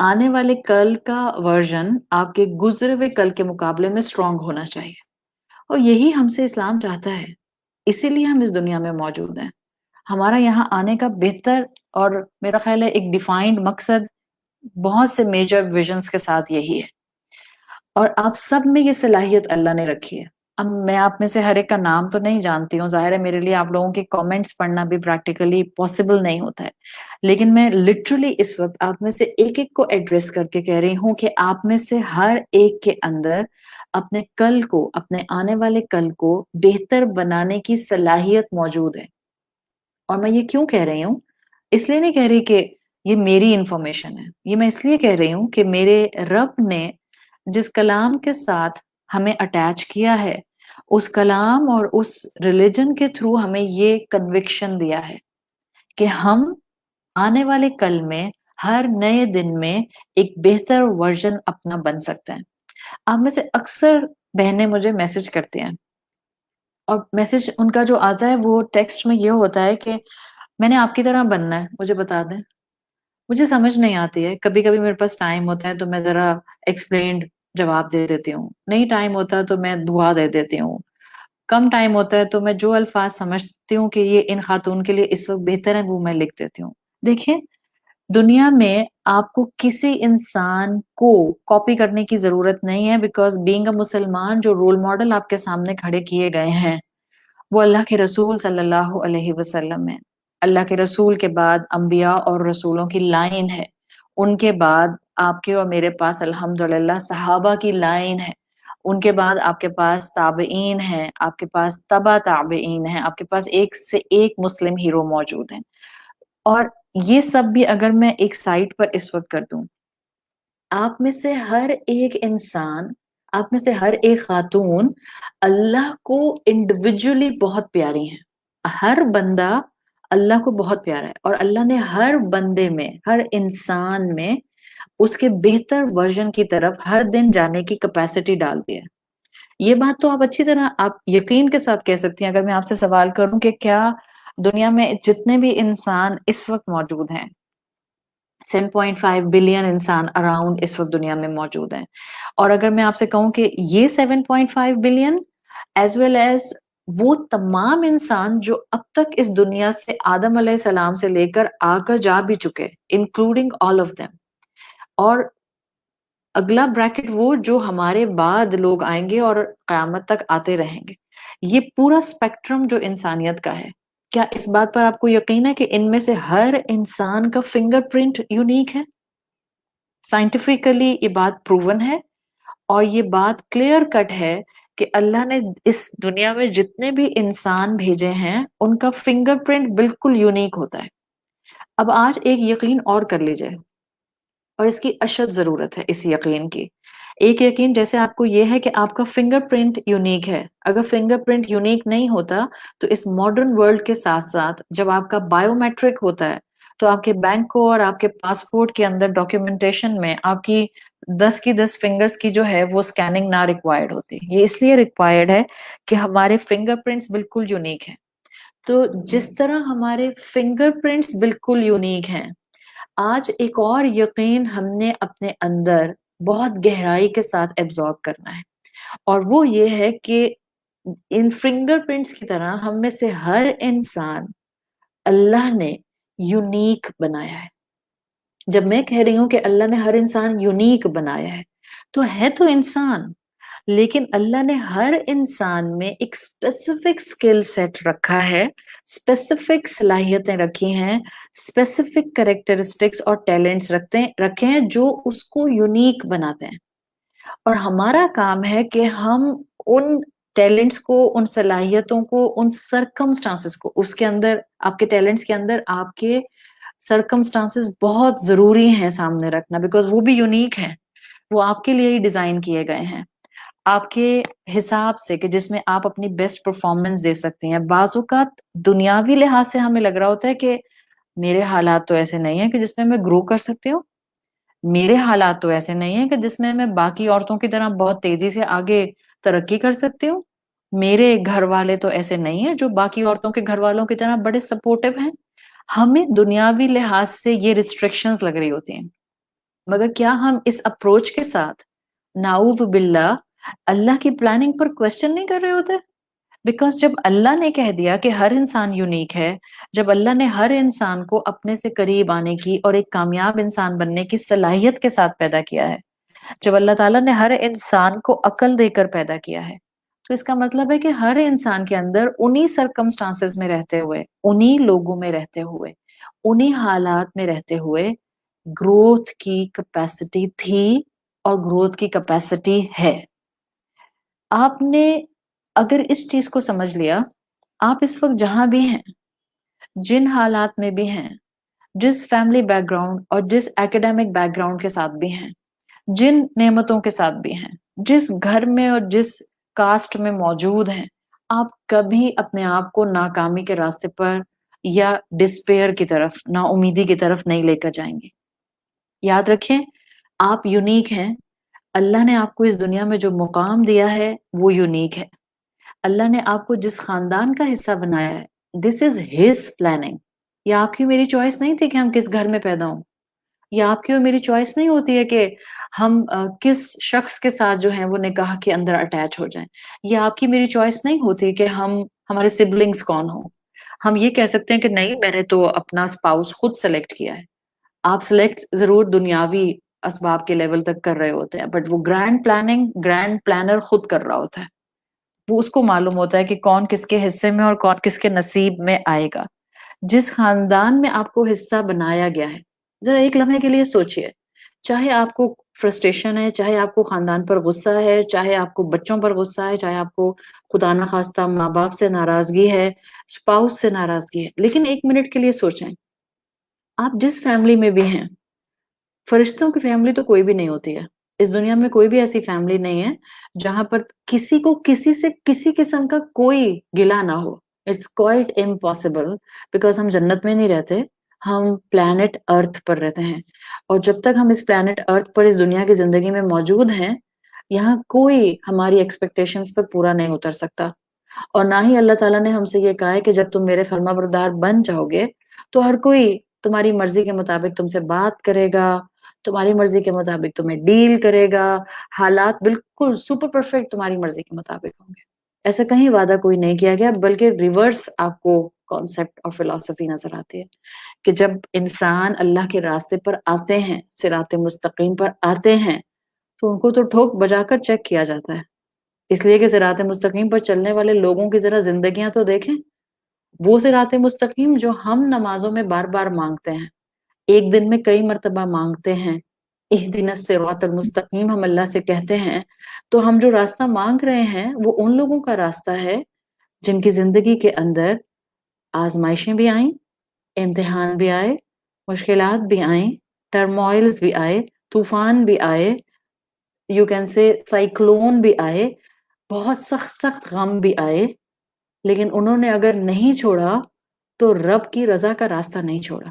آنے والے کل کا ورژن آپ کے گزرے ہوئے کل کے مقابلے میں اسٹرانگ ہونا چاہیے، اور یہی ہم سے اسلام چاہتا ہے، اسی لیے ہم اس دنیا میں موجود ہیں۔ ہمارا یہاں آنے کا بہتر اور میرا خیال ہے ایک ڈیفائنڈ مقصد بہت سے میجر ویژنز کے ساتھ یہی ہے، اور آپ سب میں یہ صلاحیت اللہ نے رکھی ہے۔ اب میں آپ میں سے ہر ایک کا نام تو نہیں جانتی ہوں، ظاہر ہے میرے لیے آپ لوگوں کے کامنٹس پڑھنا بھی پریکٹیکلی پاسبل نہیں ہوتا ہے، لیکن میں لٹرلی اس وقت آپ میں سے ایک ایک کو ایڈریس کر کے کہہ رہی ہوں کہ آپ میں سے ہر ایک کے اندر اپنے کل کو، اپنے آنے والے کل کو بہتر بنانے کی صلاحیت موجود ہے۔ اور میں یہ کیوں کہہ رہی ہوں؟ اس لیے نہیں کہہ رہی کہ یہ میری انفارمیشن ہے، یہ میں اس لیے کہہ رہی ہوں کہ میرے رب نے جس کلام کے ساتھ ہمیں اٹیچ کیا ہے، اس کلام اور اس ریلیجن کے تھرو ہمیں یہ کنوکشن دیا ہے کہ ہم آنے والے کل میں ہر نئے دن میں ایک بہتر ورژن اپنا بن سکتے ہیں۔ آپ میں سے اکثر بہنیں مجھے میسج کرتی ہیں، اور میسج ان کا جو آتا ہے وہ ٹیکسٹ میں یہ ہوتا ہے کہ میں نے آپ کی طرح بننا ہے، مجھے بتا دیں۔ مجھے سمجھ نہیں آتی ہے، کبھی کبھی میرے پاس ٹائم ہوتا ہے تو میں ذرا ایکسپلینڈ جواب دے دیتی ہوں، نہیں ٹائم ہوتا تو میں دعا دے دیتی ہوں، کم ٹائم ہوتا ہے تو میں جو الفاظ سمجھتی ہوں کہ یہ ان خاتون کے لیے اس وقت بہتر ہے وہ میں لکھ دیتی ہوں۔ دیکھیں، دنیا میں آپ کو کسی انسان کو کاپی کرنے کی ضرورت نہیں ہے، بیکاز بینگ اے مسلمان جو رول ماڈل آپ کے سامنے کھڑے کیے گئے ہیں وہ اللہ کے رسول صلی اللہ علیہ وسلم ہے۔ اللہ کے رسول کے بعد انبیاء اور رسولوں کی لائن ہے، ان کے بعد آپ کے اور میرے پاس الحمدللہ صحابہ کی لائن ہے، ان کے بعد آپ کے پاس تابعین ہیں، آپ کے پاس تبع تابعین ہیں، آپ کے پاس ایک سے ایک مسلم ہیرو موجود ہیں۔ اور یہ سب بھی اگر میں ایک سائٹ پر اس وقت کر دوں، آپ میں سے ہر ایک انسان، آپ میں سے ہر ایک خاتون اللہ کو انڈیویجولی بہت پیاری ہیں۔ ہر بندہ اللہ کو بہت پیارا ہے، اور اللہ نے ہر بندے میں، ہر انسان میں اس کے بہتر ورژن کی طرف ہر دن جانے کی کیپیسٹی ڈال دی ہے۔ یہ بات تو آپ اچھی طرح آپ یقین کے ساتھ کہہ سکتی ہیں، اگر میں آپ سے سوال کروں کہ کیا دنیا میں جتنے بھی انسان اس وقت موجود ہیں، 7.5 بلین انسان اراؤنڈ اس وقت دنیا میں موجود ہیں، اور اگر میں آپ سے کہوں کہ یہ 7.5 بلین ایز ویل ایز وہ تمام انسان جو اب تک اس دنیا سے آدم علیہ السلام سے لے کر آ کر جا بھی چکے، انکلوڈنگ آل آف دیم، اور اگلا بریکٹ وہ جو ہمارے بعد لوگ آئیں گے اور قیامت تک آتے رہیں گے، یہ پورا اسپیکٹرم جو انسانیت کا ہے، کیا اس بات پر آپ کو یقین ہے کہ ان میں سے ہر انسان کا فنگر پرنٹ یونیک ہے؟ سائنٹیفکلی یہ بات پروون ہے، اور یہ بات کلیئر کٹ ہے کہ اللہ نے اس دنیا میں جتنے بھی انسان بھیجے ہیں ان کا فنگر پرنٹ بالکل یونیک ہوتا ہے۔ اب آج ایک یقین اور کر لیجئے، اور اس کی اشد ضرورت ہے اس یقین کی۔ ایک یقین جیسے آپ کو یہ ہے کہ آپ کا فنگر پرنٹ یونیک ہے، اگر فنگر پرنٹ یونیک نہیں ہوتا تو اس ماڈرن ورلڈ کے ساتھ ساتھ جب آپ کا بائیو میٹرک ہوتا ہے تو آپ کے بینک کو اور آپ کے پاسپورٹ کے اندر ڈاکیومنٹیشن میں آپ کی 10 کی 10 فنگرز کی جو ہے وہ سکیننگ نہ ریکوائرڈ ہوتی، یہ اس لیے ریکوائرڈ ہے کہ ہمارے فنگر پرنٹس بالکل یونیک ہیں۔ تو جس طرح ہمارے فنگر پرنٹس بالکل یونیک ہیں، آج ایک اور یقین ہم نے اپنے اندر بہت گہرائی کے ساتھ ایبزارب کرنا ہے، اور وہ یہ ہے کہ ان فنگر پرنٹس کی طرح ہم میں سے ہر انسان اللہ نے یونیک بنایا ہے۔ جب میں کہہ رہی ہوں کہ اللہ نے ہر انسان یونیک بنایا ہے تو انسان، لیکن اللہ نے ہر انسان میں ایک اسپیسیفک اسکل سیٹ رکھا ہے، اسپیسیفک صلاحیتیں رکھی ہیں، اسپیسیفک کریکٹرسٹکس اور ٹیلنٹس رکھے ہیں جو اس کو یونیک بناتے ہیں، اور ہمارا کام ہے کہ ہم ان ٹیلنٹس کو، ان صلاحیتوں کو، ان سرکمسٹانسز کو، اس کے اندر آپ کے ٹیلنٹس کے اندر آپ کے سرکمسٹانسز بہت ضروری ہیں سامنے رکھنا، بیکاز وہ بھی یونیک ہیں، وہ آپ کے لیے ہی ڈیزائن کیے گئے ہیں، آپ کے حساب سے کہ جس میں آپ اپنی بیسٹ پرفارمنس دے سکتے ہیں۔ بعض اوقات دنیاوی لحاظ سے ہمیں لگ رہا ہوتا ہے کہ میرے حالات تو ایسے نہیں ہیں کہ جس میں میں گرو کر سکتی ہوں، میرے حالات تو ایسے نہیں ہیں کہ جس میں میں باقی عورتوں کی طرح بہت تیزی سے آگے ترقی کر سکتی ہوں، میرے گھر والے تو ایسے نہیں ہیں جو باقی عورتوں کے گھر والوں کی طرح بڑے سپورٹو ہیں۔ ہمیں دنیاوی لحاظ سے یہ ریسٹرکشنز لگ رہی ہوتی ہیں، مگر کیا ہم اس اپروچ کے ساتھ نعوذ باللہ اللہ کی پلاننگ پر کوشچن نہیں کر رہے ہوتے؟ بیکاز جب اللہ نے کہہ دیا کہ ہر انسان یونیک ہے، جب اللہ نے ہر انسان کو اپنے سے قریب آنے کی اور ایک کامیاب انسان بننے کی صلاحیت کے ساتھ پیدا کیا ہے، جب اللہ تعالیٰ نے ہر انسان کو عقل دے کر پیدا کیا ہے، تو اس کا مطلب ہے کہ ہر انسان کے اندر انہی سرکمسٹانسز میں رہتے ہوئے، انہی لوگوں میں رہتے ہوئے، انہی حالات میں رہتے ہوئے گروتھ کی کیپیسٹی تھی اور گروتھ کی کیپیسٹی ہے۔ آپ نے اگر اس چیز کو سمجھ لیا، آپ اس وقت جہاں بھی ہیں، جن حالات میں بھی ہیں، جس فیملی بیک گراؤنڈ اور جس ایکیڈیمک بیک گراؤنڈ کے ساتھ بھی ہیں، جن نعمتوں کے ساتھ بھی ہیں، جس گھر میں اور جس کاسٹ میں موجود ہیں، آپ کبھی اپنے آپ کو ناکامی کے راستے پر یا ڈسپیئر کی طرف، نا امیدی کی طرف نہیں لے کر جائیں گے۔ یاد رکھیں، آپ یونیک ہیں۔ اللہ نے آپ کو اس دنیا میں جو مقام دیا ہے وہ یونیک ہے۔ اللہ نے آپ کو جس خاندان کا حصہ بنایا ہے، دس از ہز پلاننگ۔ یہ آپ کی میری چوائس نہیں تھی کہ ہم کس گھر میں پیدا ہوں، یا آپ کی اور میری چوائس نہیں ہوتی ہے کہ ہم کس شخص کے ساتھ جو ہیں وہ نکاح کے اندر اٹیچ ہو جائیں، یا آپ کی میری چوائس نہیں ہوتی کہ ہمارے سبلنگز کون ہوں۔ ہم یہ کہہ سکتے ہیں کہ نہیں، میں نے تو اپنا اسپاؤس خود سلیکٹ کیا ہے۔ آپ سلیکٹ ضرور دنیاوی اسباب کے لیول تک کر رہے ہوتے ہیں، بٹ وہ گرینڈ پلاننگ گرینڈ پلانر خود کر رہا ہوتا ہے۔ وہ اس کو معلوم ہوتا ہے کہ کون کس کے حصے میں اور کون کس کے نصیب میں آئے گا۔ جس خاندان میں آپ کو حصہ بنایا گیا ہے، ذرا ایک لمحے کے لیے سوچئے، چاہے آپ کو فرسٹریشن ہے، چاہے آپ کو خاندان پر غصہ ہے، چاہے آپ کو بچوں پر غصہ ہے، چاہے آپ کو خدا نخواستہ ماں باپ سے ناراضگی ہے، اسپاؤس سے ناراضگی ہے، لیکن ایک منٹ کے لیے سوچیں، آپ جس فیملی میں بھی ہیں، فرشتوں کی فیملی تو کوئی بھی نہیں ہوتی ہے۔ اس دنیا میں کوئی بھی ایسی فیملی نہیں ہے جہاں پر کسی کو کسی سے کسی قسم کا کوئی گلا نہ ہو۔ اٹس کوائٹ امپاسبل، بیکاز ہم جنت میں نہیں رہتے، ہم پلانٹ ارتھ پر رہتے ہیں، اور جب تک ہم اس پلانٹ ارتھ پر اس دنیا کی زندگی میں موجود ہیں، یہاں کوئی ہماری ایکسپیکٹیشنز پر پورا نہیں اتر سکتا۔ اور نہ ہی اللہ تعالیٰ نے ہم سے یہ کہا ہے کہ جب تم میرے فرما بردار بن جاؤ گے تو ہر کوئی تمہاری مرضی کے مطابق تم سے بات کرے گا، تمہاری مرضی کے مطابق تمہیں ڈیل کرے گا، حالات بالکل سپر پرفیکٹ تمہاری مرضی کے مطابق ہوں گے۔ ایسا کہیں وعدہ کوئی نہیں کیا گیا، بلکہ ریورس آپ کو کانسیپٹ اور فلسفی نظر آتی ہے کہ جب انسان اللہ کے راستے پر آتے ہیں، صراط مستقیم پر آتے ہیں، تو ان کو تو ٹھوک بجا کر چیک کیا جاتا ہے، اس لیے کہ صراط مستقیم پر چلنے والے لوگوں کی ذرا زندگیاں تو دیکھیں۔ وہ صراط مستقیم جو ہم نمازوں میں بار بار مانگتے ہیں، ایک دن میں کئی مرتبہ مانگتے ہیں، اہدنا الصراط المستقیم ہم اللہ سے کہتے ہیں، تو ہم جو راستہ مانگ رہے ہیں وہ ان لوگوں کا راستہ ہے جن کی زندگی کے اندر آزمائشیں بھی آئیں، امتحان بھی آئے، مشکلات بھی آئیں، ٹرموائلز بھی آئے، طوفان بھی آئے، یو کین سے سائیکلون بھی آئے، بہت سخت سخت غم بھی آئے، لیکن انہوں نے اگر نہیں چھوڑا تو رب کی رضا کا راستہ نہیں چھوڑا۔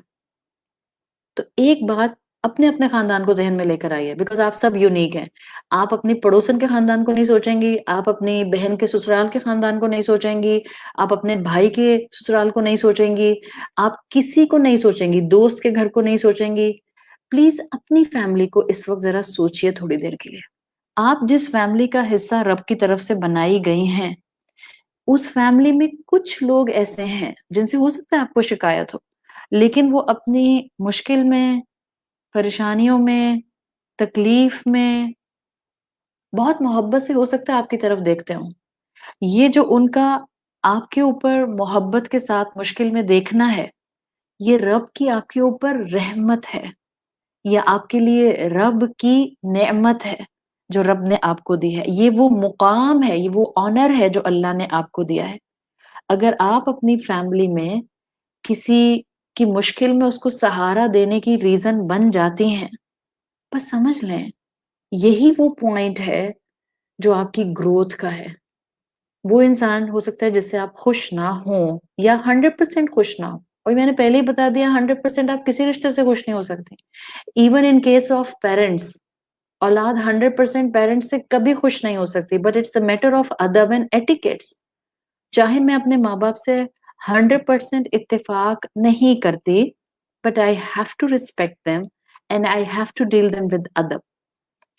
تو ایک بات اپنے اپنے خاندان کو ذہن میں لے کر آئیے، بیکاز آپ سب یونیک ہیں۔ آپ اپنی پڑوسن کے خاندان کو نہیں سوچیں گی، آپ اپنی بہن کے سسرال کے خاندان کو نہیں سوچیں گی، آپ اپنے بھائی کے سسرال کو نہیں سوچیں گی، آپ کسی کو نہیں سوچیں گی، دوست کے گھر کو نہیں سوچیں گی۔ پلیز اپنی فیملی کو اس وقت ذرا سوچئے تھوڑی دیر کے لیے۔ آپ جس فیملی کا حصہ رب کی طرف سے بنائی گئی ہیں، اس فیملی میں کچھ لوگ ایسے ہیں جن سے ہو سکتا ہے آپ کو شکایت ہو، لیکن وہ اپنی مشکل میں، پریشانیوں میں، تکلیف میں بہت محبت سے ہو سکتا ہے آپ کی طرف دیکھتے ہوں۔ یہ جو ان کا آپ کے اوپر محبت کے ساتھ مشکل میں دیکھنا ہے، یہ رب کی آپ کے اوپر رحمت ہے، یا آپ کے لیے رب کی نعمت ہے جو رب نے آپ کو دی ہے۔ یہ وہ مقام ہے، یہ وہ آنر ہے جو اللہ نے آپ کو دیا ہے۔ اگر آپ اپنی فیملی میں کسی کی مشکل میں اس کو سہارا دینے کی ریزن بن جاتی ہیں، بس سمجھ لیں یہی وہ پوائنٹ ہے جو آپ کی گروتھ کا ہے۔ وہ انسان ہو سکتا ہے جس سے آپ خوش نہ ہوں، یا 100% خوش نہ ہوں، اور میں نے پہلے ہی بتا دیا 100% آپ کسی رشتے سے خوش نہیں ہو سکتے۔ Even in case of parents, اولاد 100% پیرنٹس سے کبھی خوش نہیں ہو سکتی، but it's a matter of ادب اینڈ ایٹیکیٹس۔ چاہے میں اپنے ماں باپ سے 100% اتفاق نہیں کرتی، but I have to respect them and I have to deal them with adab.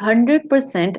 100%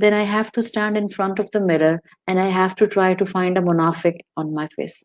then I have to stand in front of the mirror and I have to try to find a munafiq on my face.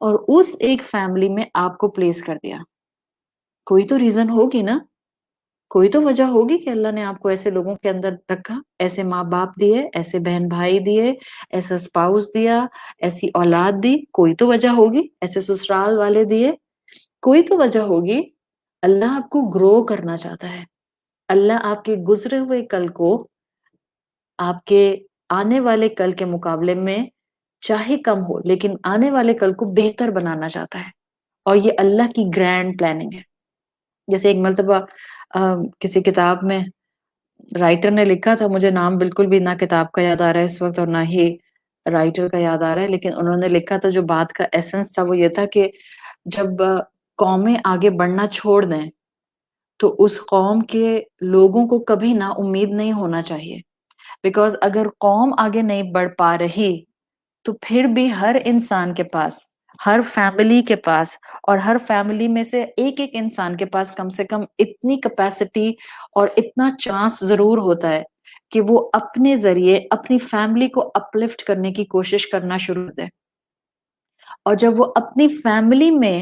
اور اس ایک family میں آپ کو place کر دیا. کوئی تو reason ہوگی نا, کوئی تو وجہ ہوگی کہ اللہ نے آپ کو ایسے لوگوں کے اندر رکھا, ایسے ماں باپ دیے, ایسے بہن بھائی دیے, ایسا اسپاؤس دیا, ایسی اولاد دی, کوئی تو وجہ ہوگی, ایسے سسرال والے دیے, کوئی تو وجہ ہوگی. اللہ آپ کو گرو کرنا چاہتا ہے. اللہ آپ کے گزرے ہوئے کل کو آپ کے آنے والے کل کے مقابلے میں چاہے کم ہو لیکن آنے والے کل کو بہتر بنانا چاہتا ہے. اور یہ اللہ کی گرینڈ پلاننگ ہے. جیسے ایک مرتبہ کسی کتاب میں رائٹر نے لکھا تھا, مجھے نام بالکل بھی نہ کتاب کا یاد آ رہا ہے اس وقت اور نہ ہی رائٹر کا یاد آ رہا ہے, لیکن انہوں نے لکھا تھا جو بات کا ایسنس تھا وہ یہ تھا کہ جب قومیں آگے بڑھنا چھوڑ دیں تو اس قوم کے لوگوں کو کبھی نا امید نہیں ہونا چاہیے. بیکاز اگر قوم آگے نہیں بڑھ پا رہی تو پھر بھی ہر انسان کے پاس, ہر فیملی کے پاس, اور ہر فیملی میں سے ایک ایک انسان کے پاس کم سے کم اتنی کیپیسٹی اور اتنا چانس ضرور ہوتا ہے کہ وہ اپنے ذریعے اپنی فیملی کو اپلفٹ کرنے کی کوشش کرنا شروع کر دے. اور جب وہ اپنی فیملی میں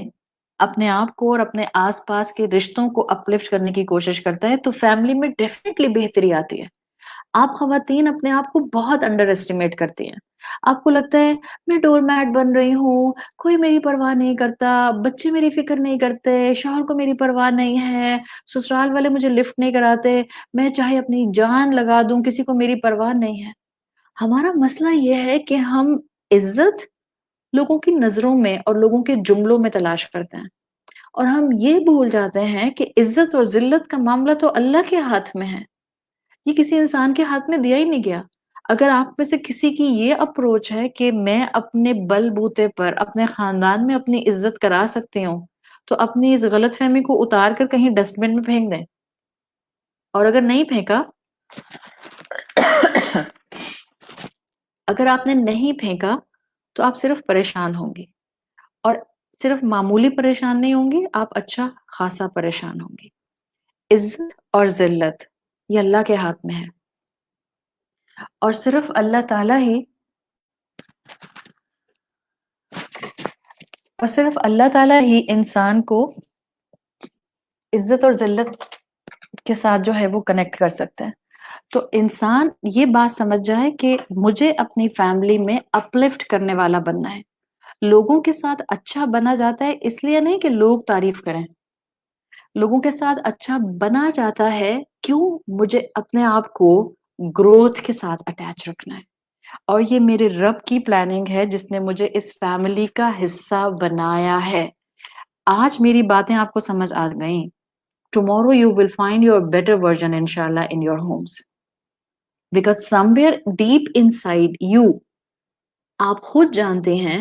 اپنے آپ کو اور اپنے آس پاس کے رشتوں کو اپلفٹ کرنے کی کوشش کرتا ہے تو فیملی میں ڈیفینیٹلی بہتری آتی ہے. آپ خواتین اپنے آپ کو بہت انڈر اسٹیمیٹ کرتی ہیں. آپ کو لگتا ہے میں ڈور میٹ بن رہی ہوں, کوئی میری پرواہ نہیں کرتا, بچے میری فکر نہیں کرتے, شوہر کو میری پرواہ نہیں ہے, سسرال والے مجھے لفٹ نہیں کراتے, میں چاہے اپنی جان لگا دوں کسی کو میری پرواہ نہیں ہے. ہمارا مسئلہ یہ ہے کہ ہم عزت لوگوں کی نظروں میں اور لوگوں کے جملوں میں تلاش کرتے ہیں, اور ہم یہ بھول جاتے ہیں کہ عزت اور ذلت کا معاملہ تو اللہ کے ہاتھ میں ہے, یہ کسی انسان کے ہاتھ میں دیا ہی نہیں گیا. اگر آپ میں سے کسی کی یہ اپروچ ہے کہ میں اپنے بل بوتے پر اپنے خاندان میں اپنی عزت کرا سکتی ہوں تو اپنی اس غلط فہمی کو اتار کر کہیں ڈسٹ بن میں پھینک دیں. اور اگر نہیں پھینکا اگر آپ نے نہیں پھینکا تو آپ صرف پریشان ہوں گی, اور صرف معمولی پریشان نہیں ہوں گی, آپ اچھا خاصا پریشان ہوں گی. عزت اور ذلت یہ اللہ کے ہاتھ میں ہے, اور صرف اللہ تعالیٰ ہی انسان کو عزت اور ذلت کے ساتھ جو ہے وہ کنیکٹ کر سکتے ہیں. تو انسان یہ بات سمجھ جائے کہ مجھے اپنی فیملی میں اپلفٹ کرنے والا بننا ہے. لوگوں کے ساتھ اچھا بنا جاتا ہے اس لیے نہیں کہ لوگ تعریف کریں, لوگوں کے ساتھ اچھا بنا جاتا ہے کیوں, مجھے اپنے آپ کو گروتھ کے ساتھ اٹیچ رکھنا ہے. اور یہ میرے رب کی پلاننگ ہے جس نے مجھے اس فیملی کا حصہ بنایا ہے. آج میری باتیں آپ کو سمجھ آ گئیں. Tomorrow you will find your better version inshallah in your homes. Because somewhere deep inside you, آپ خود جانتے ہیں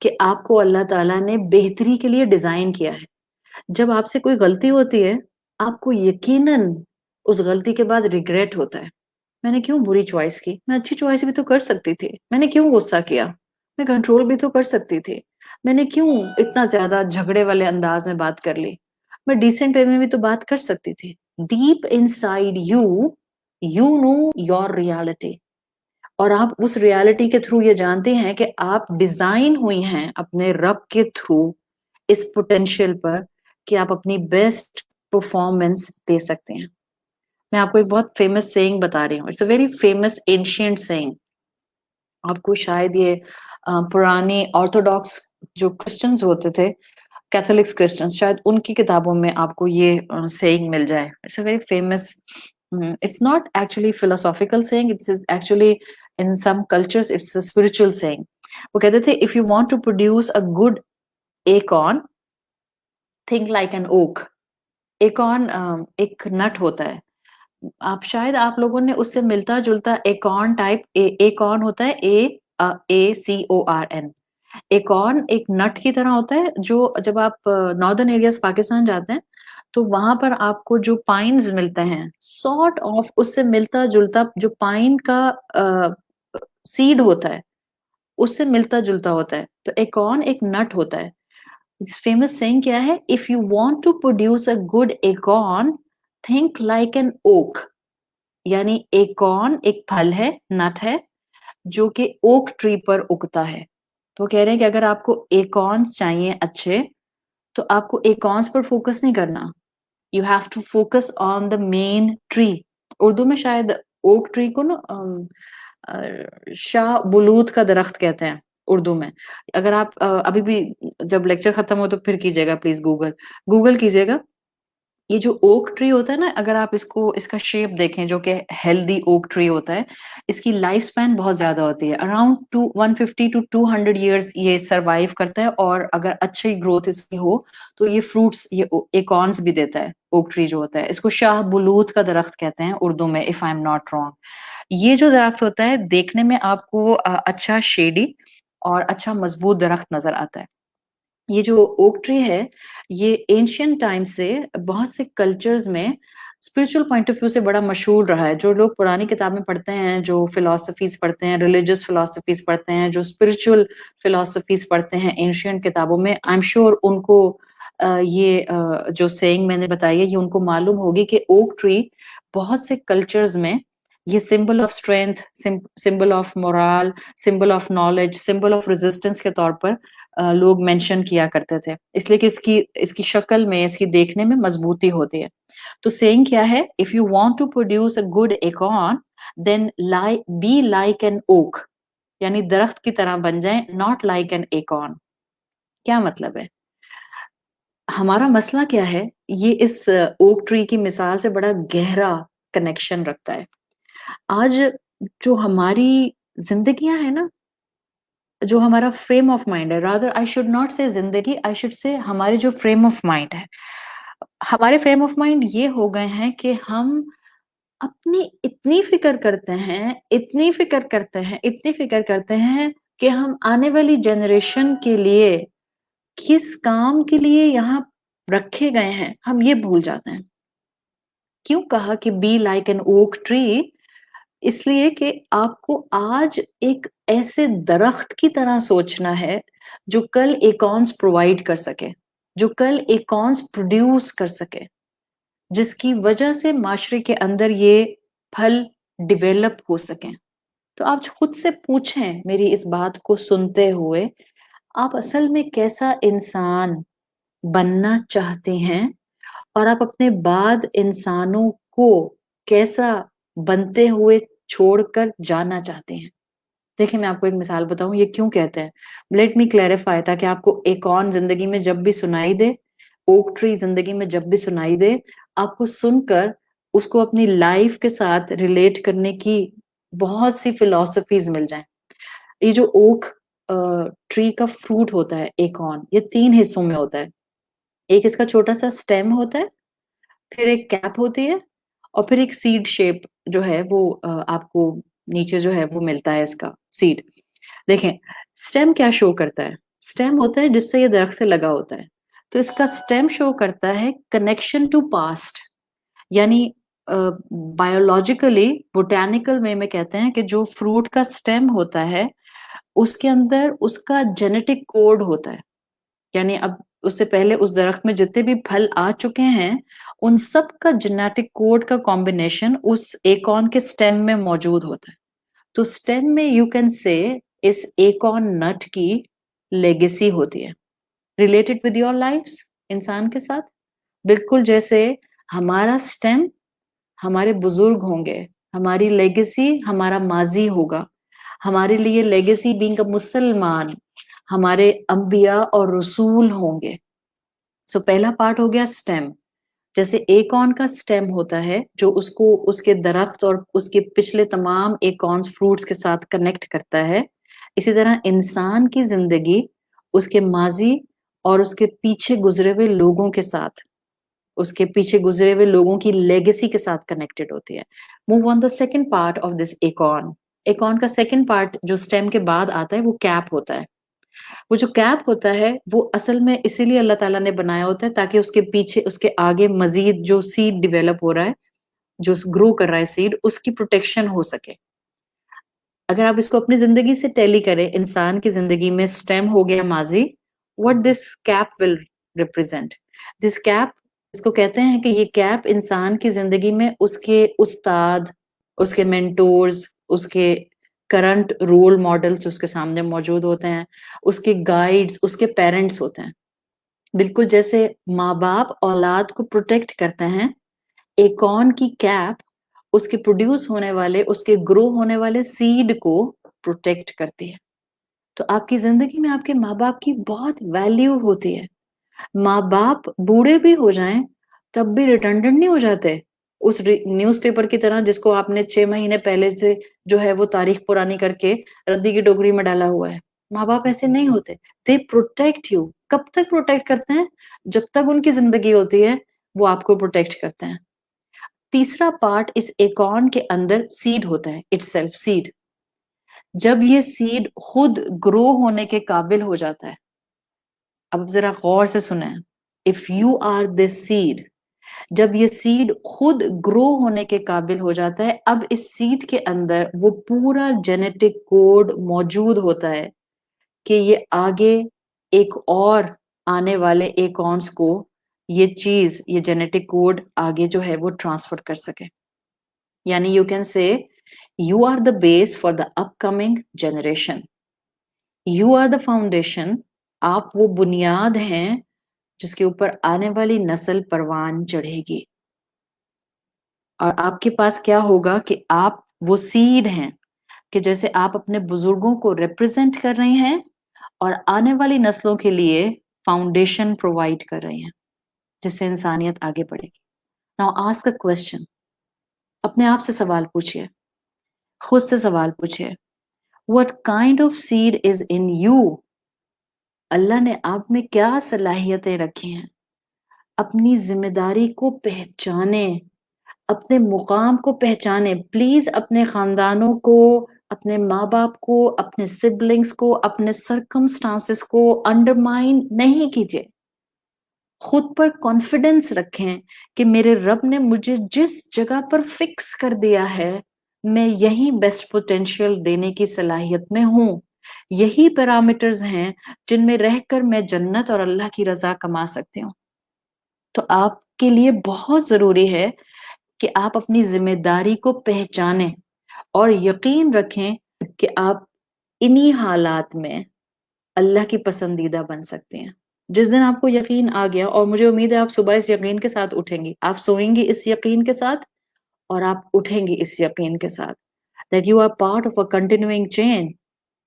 کہ آپ کو اللہ تعالیٰ نے بہتری کے لیے ڈیزائن کیا ہے. جب آپ سے کوئی غلطی ہوتی ہے آپ کو یقیناً اس غلطی کے بعد ریگریٹ ہوتا ہے, میں نے کیوں بری چوائس کی, میں اچھی چوائس بھی تو کر سکتی تھی, میں نے کیوں غصہ کیا, میں کنٹرول بھی تو کر سکتی تھی, میں نے کیوں اتنا زیادہ جھگڑے والے انداز میں بات کر لی, میں ڈیسنٹ وے میں بھی تو بات کر سکتی تھی. Deep inside you know your reality, اور آپ اس ریالٹی کے تھرو یہ جانتے ہیں کہ آپ ڈیزائن ہوئی ہیں اپنے رب کے تھرو اس پوٹینشیل پر کہ آپ اپنی بیسٹ پرفارمنس دے سکتے ہیں. میں آپ کو ایک بہت فیمس سیئنگ بتا رہی ہوں. It's a very famous ancient saying. آپ کو شاید یہ پرانی آرتھوڈاکس جو کرسچنز ہوتے تھے, کیتھولکس کرسچنز, شاید ان کی کتابوں میں آپ کو یہ سیئنگ مل جائے. It's a very famous, it's not actually philosophical saying, it's actually in some cultures it's a spiritual saying. وہ کہتے تھے if you want to produce a good acorn, think like an oak. acorn ایک نٹ ہوتا ہے, آپ شاید آپ لوگوں نے اس سے ملتا جلتا acorn ٹائپ, acorn ہوتا ہے ACORN. acorn ایک نٹ کی طرح ہوتا ہے جو جب آپ ناردرن ایریاز پاکستان جاتے ہیں تو وہاں پر آپ کو جو پائنز ملتے ہیں سارٹ آف اس سے ملتا جلتا, جو پائن کا سیڈ ہوتا ہے اس سے ملتا جلتا ہوتا ہے. تو ایکون ایک نٹ ہوتا ہے. فیمس سینگ کیا ہے, if you want to produce a good acorn think like an oak. یعنی ایکون ایک پھل ہے, نٹ ہے جو کہ اوک ٹری پر اگتا ہے. تو وہ کہہ رہے ہیں کہ اگر آپ کو ایکونس چاہیے اچھے تو آپ کو ایکونس پر فوکس نہیں کرنا. You have to focus on the main tree. Urdu میں شاید اوک ٹری کو نا شاہ بلوت کا درخت کہتے ہیں اردو میں. اگر آپ ابھی بھی جب لیکچر ختم ہو تو پھر کیجیے گا پلیز گوگل کیجیے گا. یہ جو اوک ٹری ہوتا ہے نا، اگر آپ اس کا شیپ دیکھیں جو کہ ہیلدی اوک ٹری ہوتا ہے، اس کی لائف سپین بہت زیادہ ہوتی ہے. اراؤنڈ 150 to 200 ایئرس یہ سروائیو کرتا ہے، اور اگر اچھی گروتھ اس کی ہو تو یہ فروٹس، یہ ایکونس بھی دیتا ہے. اوک ٹری جو ہوتا ہے اس کو شاہ بلوت کا درخت کہتے ہیں اردو میں، if I am not wrong. یہ جو درخت ہوتا ہے دیکھنے میں آپ کو اچھا شیڈی اور اچھا مضبوط درخت نظر آتا ہے. یہ جو اوک ٹری ہے یہ اینشین ٹائم سے بہت سے کلچرز میں اسپرچل پوائنٹ آف ویو سے بڑا مشہور رہا ہے. جو لوگ پرانی کتابیں پڑھتے ہیں، جو فلاسفیز پڑھتے ہیں، ریلیجیس فلاسفیز پڑھتے ہیں، جو اسپرچل فلاسفیز پڑھتے ہیں اینشین کتابوں میں، آئی ایم شیور ان کو یہ جو سیئنگ میں نے بتائی ہے یہ ان کو معلوم ہوگی کہ اوک ٹری بہت سے کلچرز میں یہ symbol of strength, symbol of morale, symbol of knowledge, symbol of resistance کے طور پر لوگ مینشن کیا کرتے تھے، اس لیے کہ اس کی شکل میں، اس کی دیکھنے میں مضبوطی ہوتی ہے. تو سیئنگ کیا ہے؟ If you want to produce a good acorn then be like an oak, یعنی درخت کی طرح بن جائیں، ناٹ لائک این ایکون. کیا مطلب ہے؟ ہمارا مسئلہ کیا ہے؟ یہ اس اوک ٹری کی مثال سے بڑا گہرا کنیکشن رکھتا ہے. آج جو ہماری زندگیاں ہیں نا، جو ہمارا فریم آف مائنڈ ہے، رادر آئی شوڈ ناٹ سے زندگی، آئی شوڈ سے ہمارے جو فریم آف مائنڈ ہے، ہمارے فریم آف مائنڈ یہ ہو گئے ہیں کہ ہم اپنی اتنی فکر کرتے ہیں، اتنی فکر کرتے ہیں، اتنی فکر کرتے ہیں کہ ہم آنے والی جنریشن کے لیے کس کام کے لیے یہاں رکھے گئے ہیں ہم یہ بھول جاتے ہیں. کیوں کہا کہ be like an oak tree? اس لیے کہ آپ کو آج ایک ایسے درخت کی طرح سوچنا ہے جو کل ایکونس پرووائڈ کر سکے، جو کل ایکونس پروڈیوس کر سکے، جس کی وجہ سے معاشرے کے اندر یہ پھل ڈیولپ ہو سکیں. تو آپ خود سے پوچھیں میری اس بات کو سنتے ہوئے، آپ اصل میں کیسا انسان بننا چاہتے ہیں، اور آپ اپنے بعد انسانوں کو کیسا بنتے ہوئے چھوڑ کر جانا چاہتے ہیں. دیکھیں میں آپ کو ایک مثال بتاؤں یہ کیوں کہتے ہیں. لیٹ می کلیریفائی، تاکہ آپ کو ایکون زندگی میں جب بھی سنائی دے، اوک ٹری زندگی میں جب بھی سنائی دے، آپ کو سن کر اس کو اپنی لائف کے ساتھ ریلیٹ کرنے کی بہت سی فلاسفیز مل جائیں. یہ جو اوک ٹری کا فروٹ ہوتا ہے ایکون، یہ 3 حصوں میں ہوتا ہے. ایک اس کا چھوٹا سا سٹیم ہوتا ہے، پھر ایک کیپ ہوتی ہے، اور پھر ایک سیڈ شیپ جو ہے وہ آپ کو نیچے جو ہے وہ ملتا ہے اس کا سیڈ. دیکھیں سٹیم کیا شو کرتا ہے؟ سٹیم ہوتا ہے جس سے یہ درخت سے لگا ہوتا ہے. تو اس کا سٹیم شو کرتا ہے کنیکشن ٹو پاسٹ، یعنی بایولوجیکلی بوٹینیکل وے میں کہتے ہیں کہ جو فروٹ کا سٹیم ہوتا ہے اس کے اندر اس کا جینیٹک کوڈ ہوتا ہے. یعنی اب اس سے پہلے اس درخت میں جتنے بھی پھل آ چکے ہیں ان سب کا جینیٹک کوڈ کا کمبینیشن اس ایکون کے سٹیم میں موجود ہوتا ہے. تو سٹیم میں یو کین سے اس ایکون نٹ کی لیگیسی ہوتی ہے، ریلیٹڈ ود یور لائف، انسان کے ساتھ. بالکل جیسے ہمارا سٹیم ہمارے بزرگ ہوں گے، ہماری لیگیسی ہمارا ماضی ہوگا. ہمارے لیے لیگیسی بینگ اے مسلمان ہمارے انبیاء اور رسول ہوں گے. سو پہلا پارٹ ہو گیا سٹیم. جیسے ایکون کا سٹیم ہوتا ہے جو اس کو اس کے درخت اور اس کے پچھلے تمام ایکونس فروٹس کے ساتھ کنیکٹ کرتا ہے، اسی طرح انسان کی زندگی اس کے ماضی اور اس کے پیچھے گزرے ہوئے لوگوں کے ساتھ، اس کے پیچھے گزرے ہوئے لوگوں کی لیگیسی کے ساتھ کنیکٹڈ ہوتی ہے. Move on the second part of this econ. Econ کا سیکنڈ پارٹ جو سٹیم کے بعد آتا ہے وہ کیپ ہوتا ہے. وہ جو کیپ ہوتا ہے وہ اصل میں اسی لیے اللہ تعالیٰ نے بنایا ہوتا ہے تاکہ اس کے پیچھے اس کے آگے مزید جو سیڈ ڈیولپ ہو رہا ہے، جو گرو کر رہا ہے سیڈ، اس کی پروٹیکشن ہو سکے. اگر آپ اس کو اپنی زندگی سے ٹیلی کریں، انسان کی زندگی میں سٹیم ہو گیا ماضی. what this cap will represent؟ this cap، اس کو کہتے ہیں کہ یہ کیپ انسان کی زندگی میں اس کے استاد، اس کے مینٹورز، اس کے کرنٹ رول ماڈلز اس کے سامنے موجود ہوتے ہیں، اس کے گائیڈز اس کے پیرنٹس ہوتے ہیں. بالکل جیسے ماں باپ اولاد کو پروٹیکٹ کرتے ہیں، ایکون کی کیپ اس کے پروڈیوس ہونے والے، اس کے گرو ہونے والے سیڈ کو پروٹیکٹ کرتی ہے. تو آپ کی زندگی میں آپ کے ماں باپ کی بہت ویلیو ہوتی ہے. ماں باپ بوڑھے بھی ہو جائیں تب بھی ریٹنڈنٹ نہیں ہو جاتے اس نیوز پیپر کی طرح جس کو آپ نے 6 مہینے پہلے سے جو ہے وہ تاریخ پرانی کر کے ردی کی ٹوکری میں ڈالا ہوا ہے. ماں باپ ایسے نہیں ہوتے. They protect you. کب تک پروٹیکٹ کرتے ہیں؟ جب تک ان کی زندگی ہوتی ہے وہ آپ کو پروٹیکٹ کرتے ہیں. تیسرا پارٹ اس ایکون کے اندر سیڈ ہوتا ہے، اٹ سیلف سیڈ. جب یہ سیڈ خود گرو ہونے کے قابل ہو جاتا ہے، اب ذرا غور سے سنیں، if you are the seed, جب یہ سیڈ خود گرو ہونے کے قابل ہو جاتا ہے، اب اس سیڈ کے اندر وہ پورا جینیٹک کوڈ موجود ہوتا ہے کہ یہ آگے ایک اور آنے والے ایکونس کو یہ چیز، یہ جینیٹک کوڈ آگے جو ہے وہ ٹرانسفر کر سکے. یعنی you can say you are the base for the upcoming generation. You are the foundation. آپ وہ بنیاد ہیں جس کے اوپر آنے والی نسل پروان چڑھے گی. اور آپ کے پاس کیا ہوگا کہ آپ وہ سیڈ ہیں کہ جیسے آپ اپنے بزرگوں کو ریپرزینٹ کر رہے ہیں اور آنے والی نسلوں کے لیے فاؤنڈیشن پرووائڈ کر رہے ہیں جس سے انسانیت آگے بڑھے گی. Now ask a question. اپنے آپ سے سوال پوچھئے، خود سے سوال پوچھئے، what kind of seed is in you؟ اللہ نے آپ میں کیا صلاحیتیں رکھی ہیں؟ اپنی ذمہ داری کو پہچانے، اپنے مقام کو پہچانے. پلیز اپنے خاندانوں کو، اپنے ماں باپ کو، اپنے سبلنگز کو، اپنے سرکمسٹانسز کو انڈرمائن نہیں کیجیے. خود پر کانفیڈنس رکھیں کہ میرے رب نے مجھے جس جگہ پر فکس کر دیا ہے میں یہی بیسٹ پوٹینشیل دینے کی صلاحیت میں ہوں. یہی پیرامیٹرز ہیں جن میں رہ کر میں جنت اور اللہ کی رضا کما سکتی ہوں. تو آپ کے لیے بہت ضروری ہے کہ آپ اپنی ذمہ داری کو پہچانیں اور یقین رکھیں کہ آپ انہی حالات میں اللہ کی پسندیدہ بن سکتے ہیں. جس دن آپ کو یقین آ گیا، اور مجھے امید ہے آپ صبح اس یقین کے ساتھ اٹھیں گی، آپ سوئیں گی اس یقین کے ساتھ اور آپ اٹھیں گی اس یقین کے ساتھ that you are part of a continuing chain.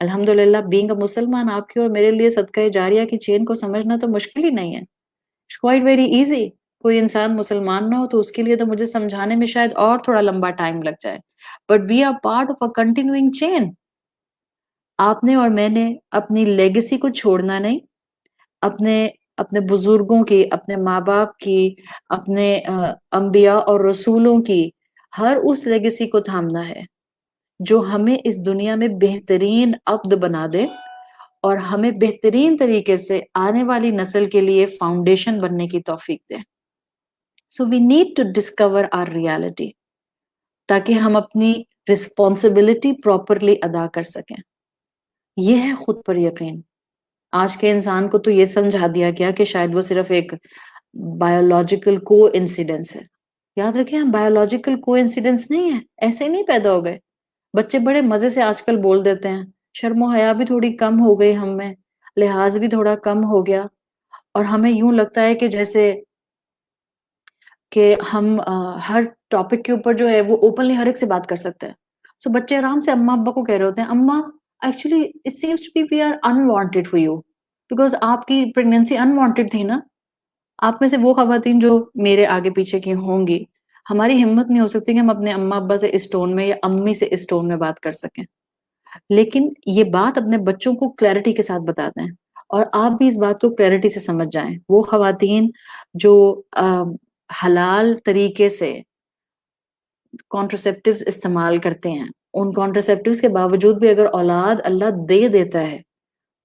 الحمدللہ being a مسلمان آپ کی اور میرے لیے صدقہ جاریہ کی چین کو سمجھنا تو مشکل ہی نہیں ہے. It's quite very easy. کوئی انسان مسلمان نہ ہو تو اس کے لیے تو مجھے سمجھانے میں شاید اور تھوڑا لمبا ٹائم لگ جائے. But we are part of a continuing chain. آپ نے اور میں نے اپنی لیگیسی کو چھوڑنا نہیں، اپنے بزرگوں کی، اپنے ماں باپ کی، اپنے انبیاء اور رسولوں کی ہر اس لیگیسی کو تھامنا ہے جو ہمیں اس دنیا میں بہترین عبد بنا دے اور ہمیں بہترین طریقے سے آنے والی نسل کے لیے فاؤنڈیشن بننے کی توفیق دے. So we need to discover our reality تاکہ ہم اپنی رسپانسبلٹی پراپرلی ادا کر سکیں. یہ ہے خود پر یقین. آج کے انسان کو تو یہ سمجھا دیا گیا کہ شاید وہ صرف ایک بایولوجیکل کو انسیڈنس ہے. یاد رکھیں ہم بایولوجیکل کو انسیڈنس نہیں ہے، ایسے ہی نہیں پیدا ہو گئے. بچے بڑے مزے سے آج کل بول دیتے ہیں، شرم و حیا بھی تھوڑی کم ہو گئی ہم میں، لحاظ بھی تھوڑا کم ہو گیا، اور ہمیں یوں لگتا ہے کہ جیسے کہ ہم ہر ٹاپک کے اوپر جو ہے وہ اوپنلی ہر ایک سے بات کر سکتے ہیں. سو بچے آرام سے اماں ابا کو کہہ رہے ہوتے ہیں، اماں actually it seems to be we are unwanted for you because آپ کی پریگنینسی انوانٹیڈ تھی نا. آپ میں سے وہ خواتین جو میرے آگے پیچھے کی ہوں گی، ہماری ہمت نہیں ہو سکتی کہ ہم اپنے اماں ابا سے اس ٹون میں یا امی سے اس ٹون میں بات کر سکیں. لیکن یہ بات اپنے بچوں کو کلیئرٹی کے ساتھ بتاتے ہیں، اور آپ بھی اس بات کو کلیئرٹی سے سمجھ جائیں. وہ خواتین جو حلال طریقے سے کانٹرسیپٹیوز استعمال کرتے ہیں، ان کانٹرسیپٹیوز کے باوجود بھی اگر اولاد اللہ دے دیتا ہے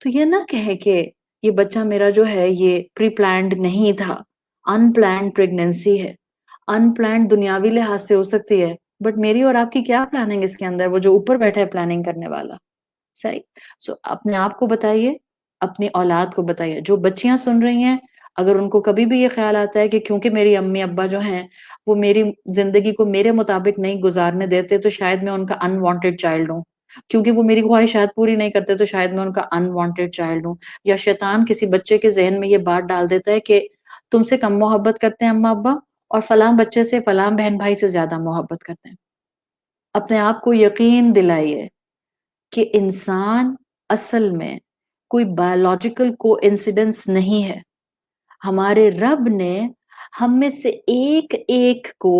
تو یہ نہ کہے کہ یہ بچہ میرا جو ہے یہ پری پلانڈ نہیں تھا. ان پلانڈ پریگنینسی ہے، ان پلانڈ دنیاوی لحاظ سے ہو سکتی ہے، بٹ میری اور آپ کی کیا پلاننگ اس کے اندر، وہ جو اوپر بیٹھا ہے پلاننگ کرنے والا. صحیح. سو اپنے آپ کو بتائیے، اپنی اولاد کو بتائیے. جو بچیاں سن رہی ہیں، اگر ان کو کبھی بھی یہ خیال آتا ہے کہ کیونکہ میری امی ابا جو ہیں وہ میری زندگی کو میرے مطابق نہیں گزارنے دیتے تو شاید میں ان کا انوانٹیڈ چائلڈ ہوں، کیونکہ وہ میری خواہشات پوری نہیں کرتے تو شاید میں ان کا انوانٹیڈ چائلڈ ہوں، یا شیطان کسی بچے کے ذہن میں یہ بات ڈال دیتا ہے کہ تم سے کم محبت کرتے ہیں اماں ابا، اور فلاں بچے سے فلاں بہن بھائی سے زیادہ محبت کرتے ہیں۔ اپنے آپ کو یقین دلائیے کہ انسان اصل میں کوئی بایولوجیکل کو انسیڈنس نہیں ہے۔ ہمارے رب نے ہم میں سے ایک ایک کو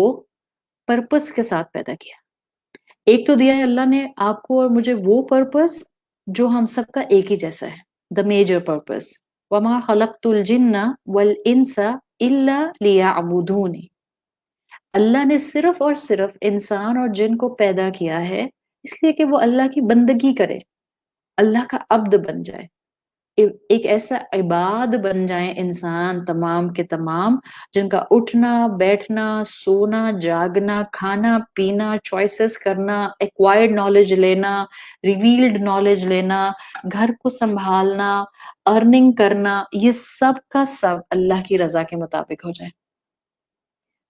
پرپس کے ساتھ پیدا کیا۔ ایک تو دیا ہے اللہ نے آپ کو اور مجھے وہ پرپس جو ہم سب کا ایک ہی جیسا ہے، دا میجر پرپس، وما خلقت الجن والانس الا لیعبدون۔ اللہ نے صرف اور صرف انسان اور جن کو پیدا کیا ہے اس لیے کہ وہ اللہ کی بندگی کرے، اللہ کا عبد بن جائے، ایک ایسا عباد بن جائیں انسان تمام کے تمام، جن کا اٹھنا بیٹھنا سونا جاگنا کھانا پینا چوائسز کرنا ایکوائرڈ نالج لینا ریویلڈ نالج لینا گھر کو سنبھالنا ارننگ کرنا، یہ سب کا سب اللہ کی رضا کے مطابق ہو جائے۔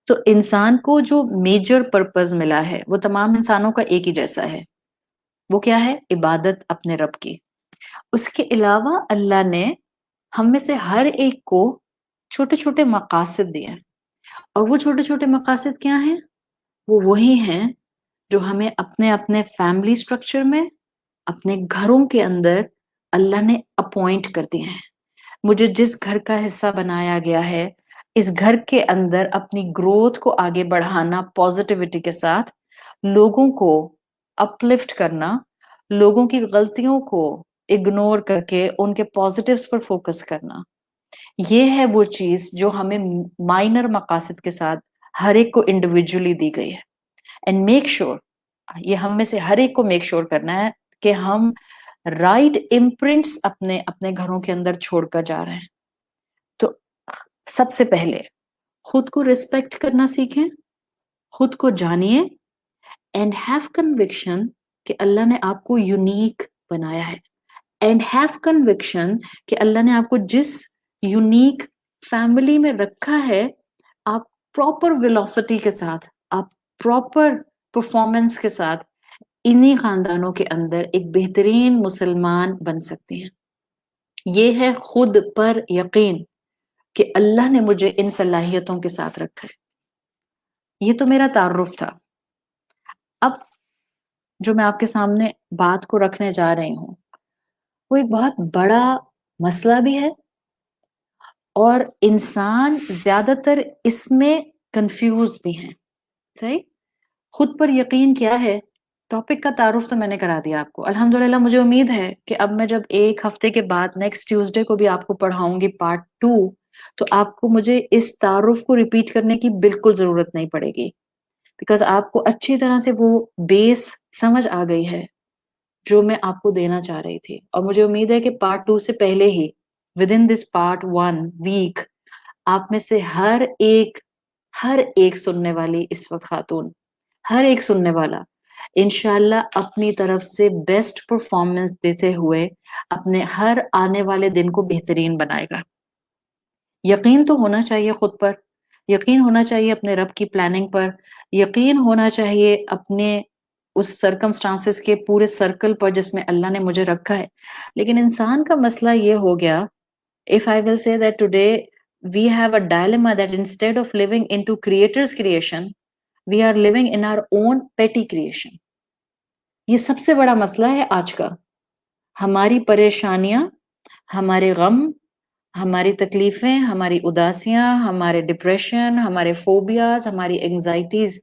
تو انسان کو جو میجر پرپز ملا ہے وہ تمام انسانوں کا ایک ہی جیسا ہے، وہ کیا ہے؟ عبادت اپنے رب کی۔ اس کے علاوہ اللہ نے ہم میں سے ہر ایک کو چھوٹے چھوٹے مقاصد دیے ہیں، اور وہ چھوٹے چھوٹے مقاصد کیا ہیں؟ وہ وہی ہیں جو ہمیں اپنے اپنے فیملی سٹرکچر میں اپنے گھروں کے اندر اللہ نے اپوائنٹ کر دیے ہیں۔ مجھے جس گھر کا حصہ بنایا گیا ہے اس گھر کے اندر اپنی گروتھ کو آگے بڑھانا پازیٹیوٹی کے ساتھ، لوگوں کو اپلفٹ کرنا، لوگوں کی غلطیوں کو اگنور کر کے ان کے پازیٹیوز پر فوکس کرنا، یہ ہے وہ چیز جو ہمیں مائنر مقاصد کے ساتھ ہر ایک کو انڈیویجولی دی گئی ہے۔ اینڈ میک شور، یہ ہم میں سے ہر ایک کو میک شور کرنا ہے کہ ہم رائٹ امپرنٹس اپنے اپنے گھروں کے اندر چھوڑ کر جا رہے ہیں۔ تو سب سے پہلے خود کو ریسپیکٹ کرنا سیکھیں، خود کو جانیے، اینڈ ہیو کنوکشن کہ اللہ نے آپ کو یونیک بنایا ہے، اینڈ ہیو کنوکشن کہ اللہ نے آپ کو جس یونیک فیملی میں رکھا ہے آپ پراپر ویلوسٹی کے ساتھ، آپ پراپر پرفارمنس کے ساتھ انہی خاندانوں کے اندر ایک بہترین مسلمان بن سکتے ہیں۔ یہ ہے خود پر یقین کہ اللہ نے مجھے ان صلاحیتوں کے ساتھ رکھا ہے۔ یہ تو میرا تعارف تھا۔ اب جو میں آپ کے سامنے بات کو رکھنے جا رہی ہوں وہ ایک بہت بڑا مسئلہ بھی ہے، اور انسان زیادہ تر اس میں کنفیوز بھی ہیں۔ صحیح؟ خود پر یقین کیا ہے؟ ٹاپک کا تعارف تو میں نے کرا دیا آپ کو، الحمدللہ مجھے امید ہے کہ اب میں جب ایک ہفتے کے بعد نیکسٹ ٹیوزڈے کو بھی آپ کو پڑھاؤں گی پارٹ 2، تو آپ کو مجھے اس تعارف کو ریپیٹ کرنے کی بالکل ضرورت نہیں پڑے گی، بیکاز آپ کو اچھی طرح سے وہ بیس سمجھ آ گئی ہے جو میں آپ کو دینا چاہ رہی تھی۔ اور مجھے امید ہے کہ پارٹ 2 سے پہلے ہی within this part 1 week آپ میں سے ہر ایک سننے والی اس وقت خاتون، ہر ایک سننے والا انشاءاللہ اپنی طرف سے بیسٹ پرفارمنس دیتے ہوئے اپنے ہر آنے والے دن کو بہترین بنائے گا۔ یقین تو ہونا چاہیے خود پر، یقین ہونا چاہیے اپنے رب کی پلاننگ پر، یقین ہونا چاہیے اپنے اس سرکمسٹانسز کے پورے سرکل پر جس میں اللہ نے مجھے رکھا ہے۔ لیکن انسان کا مسئلہ یہ ہو گیا، if I will say that today we have a dilemma that instead of living into creator's creation, we are living in our own petty creation۔ یہ سب سے بڑا مسئلہ ہے آج کا۔ ہماری پریشانیاں، ہمارے غم، ہماری تکلیفیں، ہماری اداسیاں، ہمارے ڈپریشن، ہمارے فوبیاز، ہماری انگزائٹیز،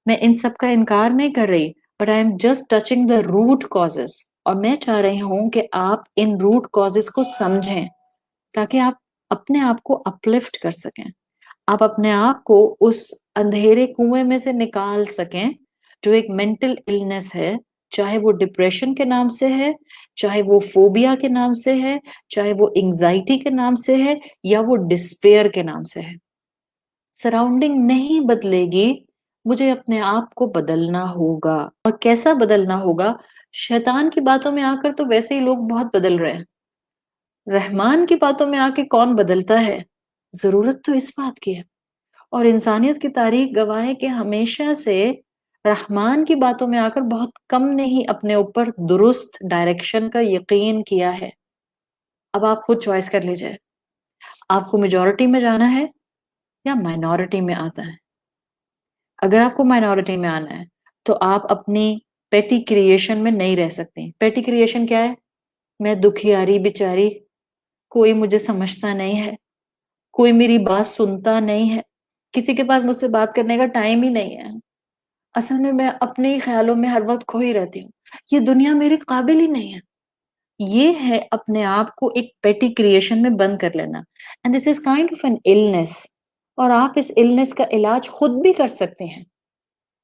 میں ان سب کا انکار نہیں کر رہی، but I am just touching the root causes, اور میں چاہ رہی ہوں کہ آپ ان روٹ کازز کو سمجھیں تاکہ آپ اپنے آپ کو اپلفٹ کر سکیں، آپ اپنے آپ کو اس اندھیرے کنویں میں سے نکال سکیں جو ایک مینٹل النس ہے، چاہے وہ ڈپریشن کے نام سے ہے، چاہے وہ فوبیا کے نام سے ہے، چاہے وہ انگزائٹی کے نام سے ہے، یا وہ ڈسپیئر کے نام سے ہے۔ سراؤنڈنگ نہیں بدلے گی، مجھے اپنے آپ کو بدلنا ہوگا۔ اور کیسا بدلنا ہوگا؟ شیطان کی باتوں میں آ کر تو ویسے ہی لوگ بہت بدل رہے ہیں، رحمان کی باتوں میں آ کے کون بدلتا ہے؟ ضرورت تو اس بات کی ہے، اور انسانیت کی تاریخ گواہ ہے کہ ہمیشہ سے رحمان کی باتوں میں آ کر بہت کم نے ہی اپنے اوپر درست ڈائریکشن کا یقین کیا ہے. اب آپ خود چوائس کر لیجئے، آپ کو میجورٹی میں جانا ہے یا مائنورٹی میں آتا ہے. اگر آپ کو مائنورٹی میں آنا ہے تو آپ اپنی پیٹی کریشن میں نہیں رہ سکتے. پیٹی کریشن کیا ہے؟ میں دکھیاری بیچاری، کوئی مجھے سمجھتا نہیں ہے، کوئی میری بات سنتا نہیں ہے، کسی کے پاس مجھ سے بات کرنے کا ٹائم ہی نہیں ہے. اصل میں اپنے ہی خیالوں میں ہر وقت کھوئی رہتی ہوں، یہ دنیا میرے قابل ہی نہیں ہے. یہ ہے اپنے آپ کو ایک پیٹی کریشن میں بند کر لینا. And this is kind of an illness. اور آپ اس illness کا علاج خود بھی کر سکتے ہیں.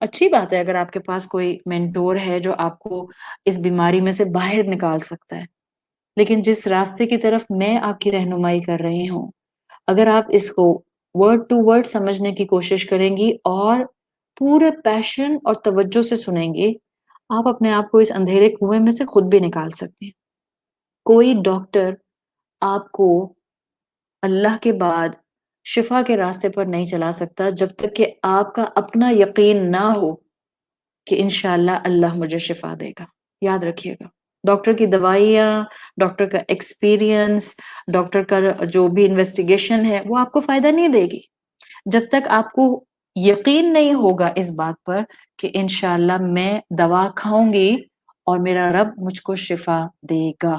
اچھی بات ہے اگر آپ کے پاس کوئی مینٹور ہے جو آپ کو اس بیماری میں سے باہر نکال سکتا ہے. لیکن جس راستے کی طرف میں آپ کی رہنمائی کر رہی ہوں، اگر آپ اس کو ورڈ ٹو ورڈ سمجھنے کی کوشش کریں گی اور پورے پیشن اور توجہ سے سنیں گی، آپ اپنے آپ کو اس اندھیرے کنویں میں سے خود بھی نکال سکتے ہیں. کوئی ڈاکٹر آپ کو اللہ کے بعد شفا کے راستے پر نہیں چلا سکتا جب تک کہ آپ کا اپنا یقین نہ ہو کہ انشاءاللہ اللہ مجھے شفا دے گا. یاد رکھیے گا، ڈاکٹر کی دوائیاں، ڈاکٹر کا ایکسپیرینس، ڈاکٹر کا جو بھی انویسٹیگیشن ہے وہ آپ کو فائدہ نہیں دے گی جب تک آپ کو یقین نہیں ہوگا اس بات پر کہ انشاءاللہ میں دوا کھاؤں گی اور میرا رب مجھ کو شفا دے گا.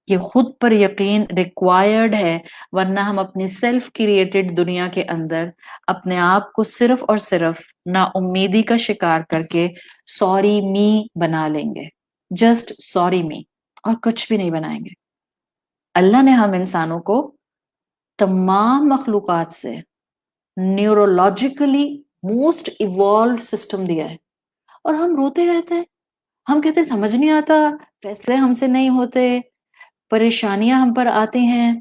یہ خود پر یقین ریکوائرڈ ہے، ورنہ ہم اپنی سیلف کریٹڈ دنیا کے اندر اپنے آپ کو صرف اور صرف نا امیدی کا شکار کر کے سوری می بنا لیں گے. جسٹ سوری می، اور کچھ بھی نہیں بنائیں گے. اللہ نے ہم انسانوں کو تمام مخلوقات سے نیورولوجیکلی موسٹ ایوالوڈ سسٹم دیا ہے، اور ہم روتے رہتے ہیں. ہم کہتے ہیں سمجھ نہیں آتا، فیصلے ہم سے نہیں ہوتے، پریشانیاں ہم پر آتی ہیں،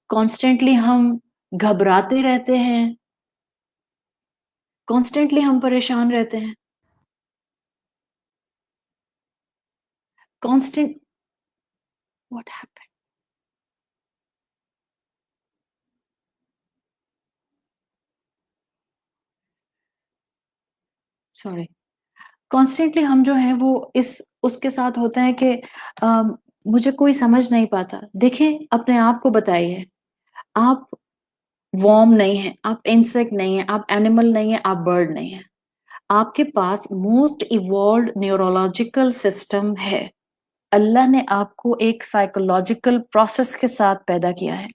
کانسٹینٹلی ہم گھبراتے رہتے ہیں، کانسٹینٹلی ہم پریشان رہتے ہیں. Constant what happen? Sorry. Constantly ہم جو ہیں وہ اس کے ساتھ ہوتا ہے کہ مجھے کوئی سمجھ نہیں پاتا. دیکھیں اپنے آپ کو بتائیے، آپ وارم نہیں ہیں، آپ انسیکٹ نہیں ہیں، آپ اینیمل نہیں ہیں، آپ برڈ نہیں ہیں. آپ کے پاس موسٹ ایوالوڈ نیورولوجیکل سسٹم ہے. اللہ نے آپ کو ایک سائیکولوجیکل پروسیس کے ساتھ پیدا کیا ہے.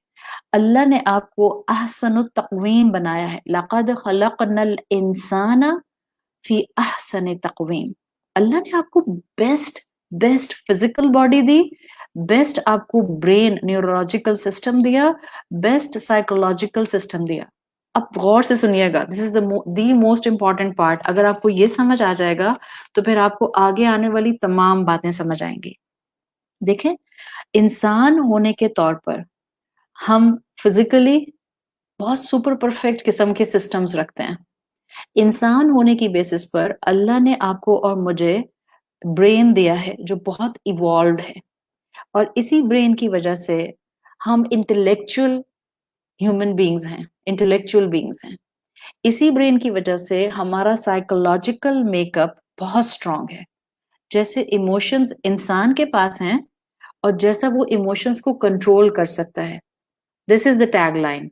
اللہ نے آپ کو احسن التقویم بنایا ہے. لقد خلقنا الانسان فی احسن تقویم. اللہ نے آپ کو بیسٹ فزیکل باڈی دی، بیسٹ آپ کو برین نیورولوجیکل سسٹم دیا، بیسٹ سائیکولوجیکل سسٹم دیا. اب غور سے سنیے گا، دس از دی موسٹ امپورٹنٹ پارٹ. اگر آپ کو یہ سمجھ آ جائے گا تو پھر آپ کو آگے آنے والی تمام باتیں سمجھ آئیں گی. دیکھیں، انسان ہونے کے طور پر ہم فزیکلی بہت سپر پرفیکٹ قسم کے سسٹمز رکھتے ہیں. انسان ہونے کی بیسس پر اللہ نے آپ کو اور مجھے برین دیا ہے جو بہت ایوالوڈ ہے، اور اسی برین کی وجہ سے ہم انٹلیکچوئل ہیومن بینگز ہیں، انٹلیکچوئل بینگز ہیں. اسی برین کی وجہ سے ہمارا سائیکولوجیکل میک اپ بہت اسٹرانگ ہے. جیسے ایموشنز انسان کے پاس ہیں اور جیسا وہ ایموشنز کو کنٹرول کر سکتا ہے. دس از دا ٹیگ لائن.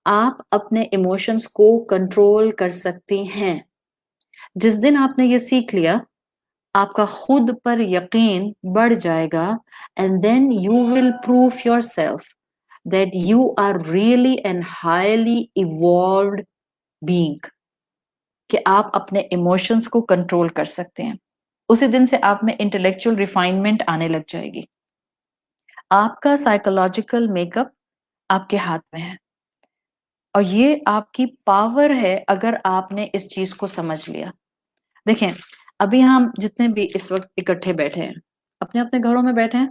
آپ اپنے ایموشنز کو کنٹرول کر سکتی ہیں. جس دن آپ نے یہ سیکھ لیا، آپ کا خود پر یقین بڑھ جائے گا. And then you will prove yourself that you are really and highly evolved being. کہ آپ اپنے ایموشنز کو کنٹرول کر سکتے ہیں. اسی دن سے آپ میں انٹلیکچوئل ریفائنمنٹ آنے لگ جائے گی. آپ کا سائیکولوجیکل میک اپ آپ کے ہاتھ میں ہے، اور یہ آپ کی پاور ہے اگر آپ نے اس چیز کو سمجھ لیا. دیکھیں، ابھی ہم جتنے بھی اس وقت اکٹھے بیٹھے ہیں اپنے اپنے گھروں میں بیٹھے ہیں،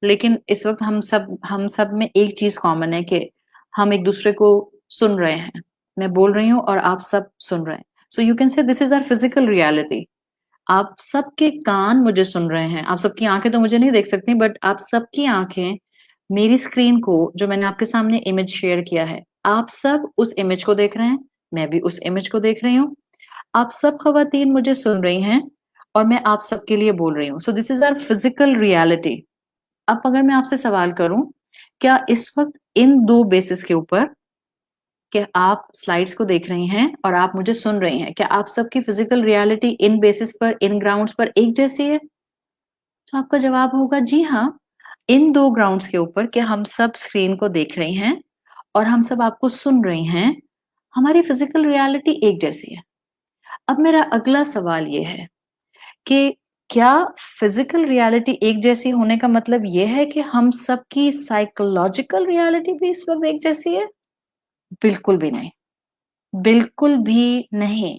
لیکن اس وقت ہم سب میں ایک چیز کامن ہے کہ ہم ایک دوسرے کو سن رہے ہیں. میں بول رہی ہوں اور آپ سب سن رہے ہیں. سو you can say this is our physical reality. آپ سب کے کان مجھے سن رہے ہیں، آپ سب کی آنکھیں تو مجھے نہیں دیکھ سکتی، بٹ آپ سب کی آنکھیں میری اسکرین کو، جو میں نے آپ کے سامنے امیج شیئر کیا ہے، آپ سب اس امیج کو دیکھ رہے ہیں، میں بھی اس امیج کو دیکھ رہی ہوں. آپ سب خواتین مجھے سن رہی ہیں اور میں آپ سب کے لیے بول رہی ہوں. سو this is our physical reality. اب اگر میں آپ سے سوال کروں، کیا اس وقت ان دو بیسس کے اوپر کہ آپ سلائڈس کو دیکھ رہی ہیں اور آپ مجھے سن رہی ہیں، کیا آپ سب کی فزیکل ریالٹی ان بیسس پر، ان گراؤنڈز پر ایک جیسی ہے؟ تو آپ کا جواب ہوگا جی ہاں، ان دو گراؤنڈز کے اوپر کہ ہم سب اسکرین کو دیکھ رہی ہیں اور ہم سب آپ کو سن رہی ہیں، ہماری فزیکل ریالٹی ایک جیسی ہے. اب میرا اگلا سوال یہ ہے کہ کیا فزیکل ریالٹی ایک جیسی ہونے کا مطلب یہ ہے کہ ہم سب کی سائیکولوجیکل ریالٹی بھی اس وقت ایک جیسی ہے؟ بالکل بھی نہیں، بالکل بھی نہیں.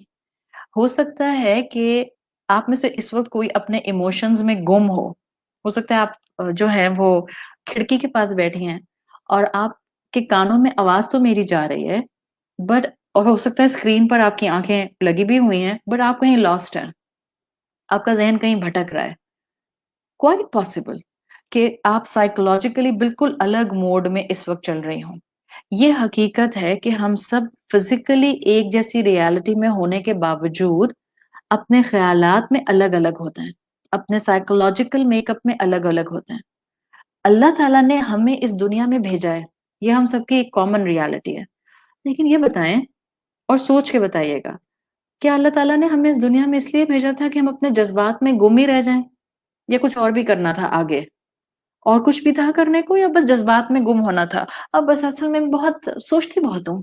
ہو سکتا ہے کہ آپ میں سے اس وقت کوئی اپنے ایموشنز میں گم ہو سکتا ہے آپ جو ہے وہ کھڑکی کے پاس بیٹھی ہیں اور آپ کے کانوں میں آواز تو میری جا رہی ہے، بٹ اور ہو سکتا ہے اسکرین پر آپ کی آنکھیں لگی بھی ہوئی ہیں، بٹ آپ کہیں لاسٹ ہیں، آپ کا ذہن کہیں بھٹک رہا ہے. کوائٹ پاسبل کہ آپ سائیکولوجیکلی بالکل الگ موڈ میں اس وقت چل رہی ہوں. یہ حقیقت ہے کہ ہم سب فزیکلی ایک جیسی ریالٹی میں ہونے کے باوجود اپنے خیالات میں الگ الگ ہوتے ہیں، اپنے سائیکولوجیکل میک اپ میں الگ الگ ہوتے ہیں. اللہ تعالیٰ نے ہمیں اس دنیا میں بھیجا ہے، یہ ہم سب کی ایک کامن ریالٹی ہے. لیکن یہ بتائیں اور سوچ کے بتائیے گا، کیا اللہ تعالیٰ نے ہمیں اس دنیا میں اس لیے بھیجا تھا کہ ہم اپنے جذبات میں گم ہی رہ جائیں، یا کچھ اور بھی کرنا تھا آگے؟ اور کچھ بھی تھا کرنے کو، یا بس جذبات میں گم ہونا تھا؟ اب بس اصل میں بہت سوچتی بہت ہوں،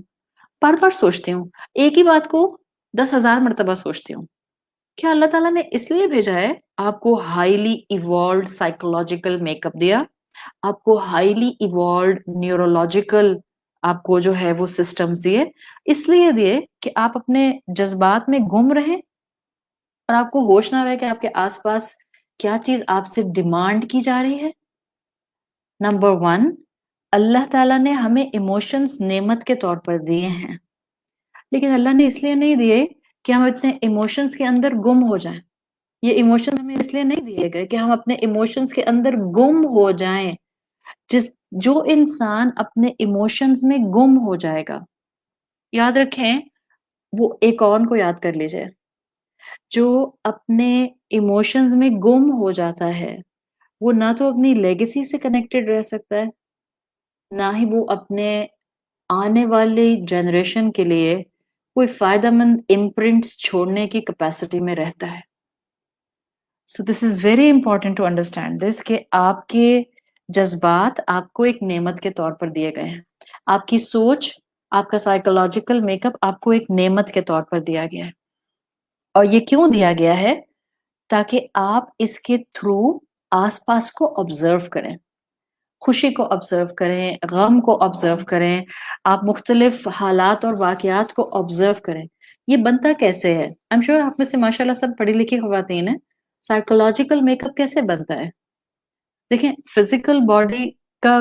بار بار سوچتی ہوں، ایک ہی بات کو 10,000 مرتبہ سوچتی ہوں. کیا اللہ تعالیٰ نے اس لیے بھیجا ہے آپ کو highly evolved psychological make up دیا، آپ کو ہائیلی ایوالوڈ نیورولوجیکل آپ کو جو ہے وہ سسٹمز دیے، اس لیے دیے کہ آپ اپنے جذبات میں گم رہیں اور آپ کو ہوش نہ رہے کہ آپ کے آس پاس کیا چیز آپ سے ڈیمانڈ کی جا رہی ہے؟ نمبر 1، اللہ تعالیٰ نے ہمیں ایموشنز نعمت کے طور پر دیے ہیں، لیکن اللہ نے اس لیے نہیں دیے کہ ہم اتنے ایموشنز کے اندر گم ہو جائیں. یہ ایموشن ہمیں اس لیے نہیں دیے گئے کہ ہم اپنے ایموشنز کے اندر گم ہو جائیں. جو انسان اپنے ایموشنز میں گم ہو جائے گا، یاد رکھیں، وہ ایک اور کو یاد کر لیجئے، جو اپنے ایموشنز میں گم ہو جاتا ہے وہ نہ تو اپنی لیگیسی سے کنیکٹڈ رہ سکتا ہے، نہ ہی وہ اپنے آنے والی جنریشن کے لیے کوئی فائدہ مند امپرنٹس چھوڑنے کی کیپیسٹی میں رہتا ہے. So this is very important to understand this کہ آپ کے جذبات آپ کو ایک نعمت کے طور پر دیے گئے ہیں. آپ کی سوچ، آپ کا سائیکولوجیکل میک اپ آپ کو ایک نعمت کے طور پر دیا گیا ہے. اور یہ کیوں دیا گیا ہے؟ تاکہ آپ اس کے تھرو آس پاس کو آبزرو کریں، خوشی کو آبزرو کریں، غم کو آبزرو کریں، آپ مختلف حالات اور واقعات کو آبزرو کریں. یہ بنتا کیسے ہے؟ I'm sure آپ میں سے ماشاء اللہ سب پڑھی لکھی خواتین ہیں. سائیکولوجیکل میک اپ کیسے بنتا ہے؟ دیکھیں، فزیکل باڈی کا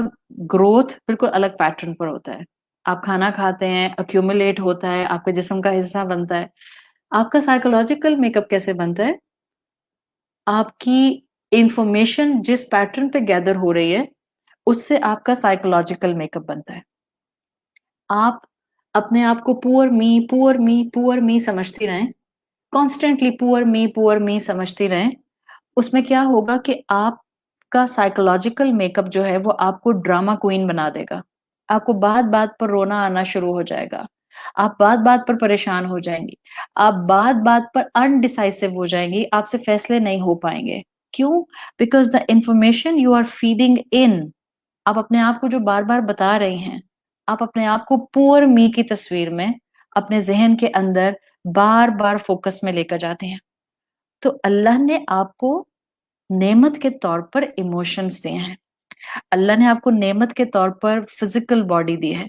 گروتھ بالکل الگ پیٹرن پر ہوتا ہے. آپ کھانا کھاتے ہیں، ایکومولیٹ ہوتا ہے، آپ کے جسم کا حصہ بنتا ہے. آپ کا سائیکولوجیکل میک اپ کیسے بنتا ہے؟ آپ کی انفارمیشن جس پیٹرن پہ گیدر ہو رہی ہے اس سے آپ کا سائیکولوجیکل میک اپ بنتا ہے. آپ اپنے آپ کو پور می پور می پور می سمجھتی رہیں، کانسٹنٹلی پور می سمجھتی رہیں، اس میں کیا ہوگا کہ آپ کا سائیکولوجیکل میک اپ جو ہے وہ آپ کو ڈراما کوئین بنا دے گا. آپ کو بات بات پر رونا آنا شروع ہو جائے گا، آپ بات بات پر پریشان ہو جائیں گی، آپ بات بات پر انڈیسائسو ہو جائیں گی، آپ سے فیصلے نہیں ہو پائیں گے. کیوں؟ Because the information you are feeding in, آپ اپنے آپ کو جو بار بار بتا رہی ہیں، آپ اپنے آپ کو پور می کی تصویر میں اپنے ذہن کے اندر بار بار فوکس میں لے کر جاتے ہیں. تو اللہ نے آپ کو نعمت کے طور پر ایموشنز دیے ہیں، اللہ نے آپ کو نعمت کے طور پر فزیکل باڈی دی ہے،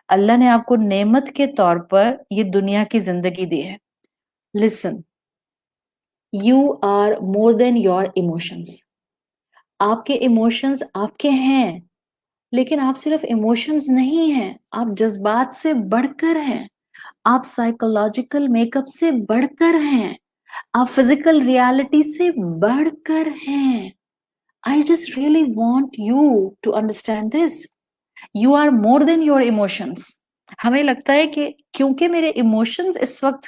اللہ نے آپ کو نعمت کے طور پر یہ دنیا کی زندگی دی ہے. Listen, you are more than your emotions. آپ کے ایموشنز آپ کے ہیں، لیکن آپ صرف ایموشنز نہیں ہیں، آپ جذبات سے بڑھ کر ہیں، آپ سائیکولوجیکل میک اپ سے بڑھ کر ہیں، آپ فزیکل ریالٹی سے بڑھ کر ہیں. I just really want you to understand this. You are more than your emotions. ہمیں لگتا ہے کہ کیونکہ میرے ایموشنز اس وقت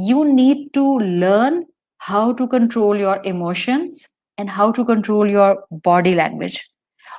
You need to learn how to control your emotions and how to control your body language.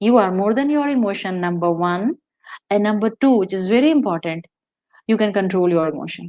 you are more than your emotion, number 1. And number 2, which is very important, you can control your emotion.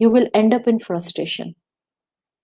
you will end up in frustration.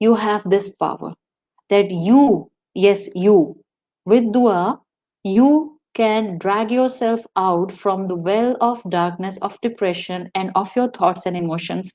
You have this power that you, yes, you, with dua, you can drag yourself out from the well of darkness, of depression, and of your thoughts and emotions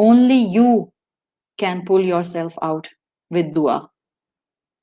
Only you can pull yourself out with dua.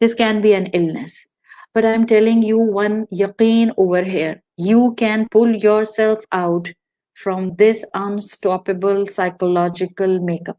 This can be an illness. But I'm telling you one yaqeen over here. You can pull yourself out from this unstoppable psychological makeup.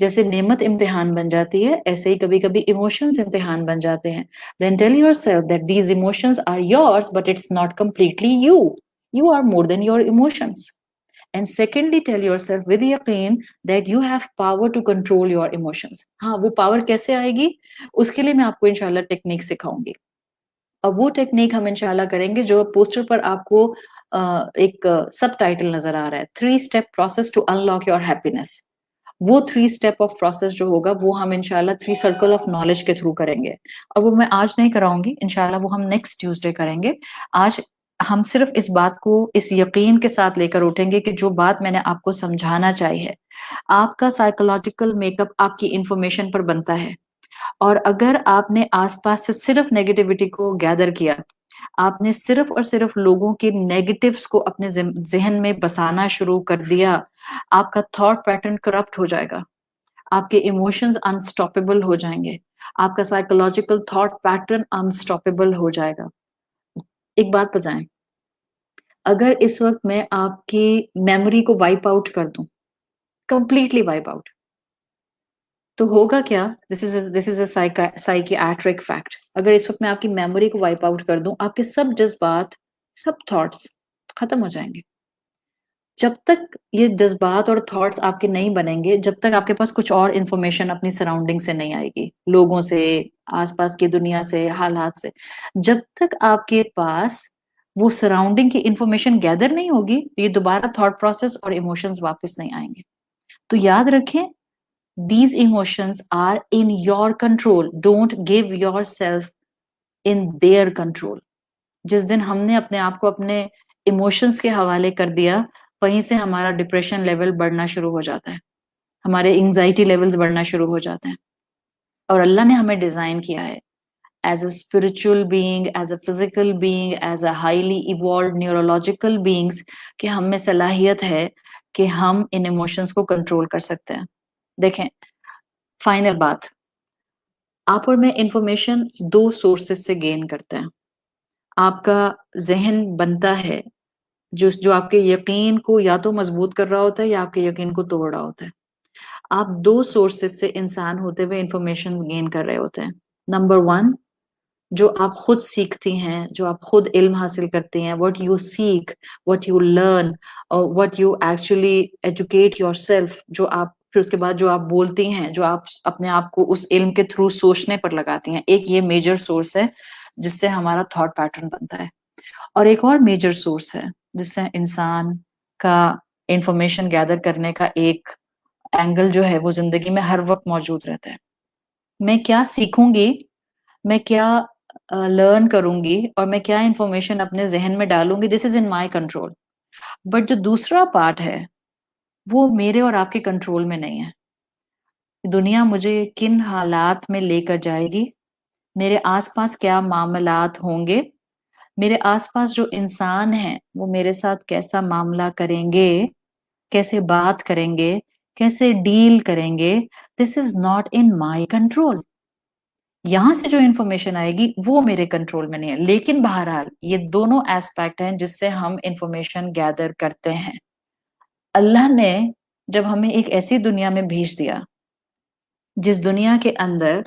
جیسے نعمت امتحان بن جاتی ہے ایسے ہی کبھی کبھی emotions امتحان بن جاتے ہیں. Then tell yourself that these emotions are yours but it's not completely you. You are more than your emotions. And secondly, tell yourself with yaqeen that you have power to control your emotions. ہاں وہ power کیسے آئے گی اس کے لیے میں آپ کو انشاءاللہ ٹیکنیک سکھاؤں گی. اب وہ ٹیکنیک ہم انشاءاللہ کریں گے جو پوسٹر پر آپ کو ایک سب ٹائٹل نظر آ رہا ہے 3 step process to unlock your happiness. وہ 3 اسٹیپ آف پروسیس جو ہوگا وہ ہم انشاءاللہ 3 سرکل آف نالج کے تھرو کریں گے. اور وہ میں آج نہیں کراؤں گی انشاءاللہ وہ ہم نیکسٹ ٹیوزڈے کریں گے. آج ہم صرف اس بات کو اس یقین کے ساتھ لے کر اٹھیں گے کہ جو بات میں نے آپ کو سمجھانا چاہیے آپ کا سائیکولوجیکل میک اپ آپ کی انفارمیشن پر بنتا ہے. اور اگر آپ نے آس پاس سے صرف نیگیٹیوٹی کو گیدر کیا آپ نے صرف اور صرف لوگوں کے نیگیٹیوز کو اپنے ذہن میں بسانا شروع کر دیا آپ کا تھاٹ پیٹرن کرپٹ ہو جائے گا. آپ کے ایموشنز انسٹاپیبل ہو جائیں گے. آپ کا سائیکولوجیکل تھاٹ پیٹرن انسٹاپیبل ہو جائے گا. ایک بات بتائیں اگر اس وقت میں آپ کی میموری کو وائپ آؤٹ کر دوں کمپلیٹلی وائپ آؤٹ تو ہوگا کیا دس از اے سائیکیاٹرک فیکٹ. اگر اس وقت میں آپ کی میموری کو وائپ آؤٹ کر دوں آپ کے سب جذبات سب تھاٹس ختم ہو جائیں گے. جب تک یہ جذبات اور تھاٹس آپ کے نہیں بنیں گے جب تک آپ کے پاس کچھ اور انفارمیشن اپنی سراؤنڈنگ سے نہیں آئے گی لوگوں سے آس پاس کی دنیا سے حالات سے جب تک آپ کے پاس وہ سراؤنڈنگ کی انفارمیشن گیدر نہیں ہوگی یہ دوبارہ تھاٹ پروسیس اور ایموشنز واپس نہیں آئیں گے. تو یاد رکھیں these emotions are in your control. Don't give yourself in their control. جس دن ہم نے اپنے آپ کو اپنے ایموشنز کے حوالے کر دیا وہیں سے ہمارا ڈپریشن لیول بڑھنا شروع ہو جاتا ہے ہمارے انگزائٹی لیولز بڑھنا شروع ہو جاتے ہیں. اور اللہ نے ہمیں ڈیزائن کیا ہے as a spiritual being as a physical being as a highly evolved neurological beings کہ ہم میں صلاحیت ہے کہ ہم ان ایموشنز کو کنٹرول کر سکتے ہیں. دیکھیں فائنل بات آپ اور میں انفارمیشن 2 سورسز سے گین کرتے ہیں. آپ کا ذہن بنتا ہے جو آپ کے یقین کو یا تو مضبوط کر رہا ہوتا ہے یا آپ کے یقین کو توڑ رہا ہوتا ہے. آپ 2 سورسز سے انسان ہوتے ہوئے انفارمیشن گین کر رہے ہوتے ہیں. نمبر 1 جو آپ خود سیکھتی ہیں جو آپ خود علم حاصل کرتی ہیں what you seek what you learn or what you actually educate yourself جو آپ پھر اس کے بعد جو آپ بولتی ہیں جو آپ اپنے آپ کو اس علم کے تھرو سوچنے پر لگاتی ہیں ایک یہ میجر سورس ہے جس سے ہمارا تھاٹ پیٹرن بنتا ہے. اور ایک اور میجر سورس ہے جس سے انسان کا انفارمیشن گیدر کرنے کا ایک اینگل جو ہے وہ زندگی میں ہر وقت موجود رہتا ہے. میں کیا سیکھوں گی میں کیا لرن کروں گی اور میں کیا انفارمیشن اپنے ذہن میں ڈالوں گی دس از ان مائی کنٹرول. بٹ جو دوسرا پارٹ ہے وہ میرے اور آپ کے کنٹرول میں نہیں ہے. دنیا مجھے کن حالات میں لے کر جائے گی میرے آس پاس کیا معاملات ہوں گے میرے آس پاس جو انسان ہیں وہ میرے ساتھ کیسا معاملہ کریں گے کیسے بات کریں گے کیسے ڈیل کریں گے دس is not in my control. یہاں سے جو انفارمیشن آئے گی وہ میرے کنٹرول میں نہیں ہے. لیکن بہرحال یہ دونوں ایسپیکٹ ہیں جس سے ہم انفارمیشن گیدر کرتے ہیں. اللہ نے جب ہمیں ایک ایسی دنیا میں بھیج دیا جس دنیا کے اندر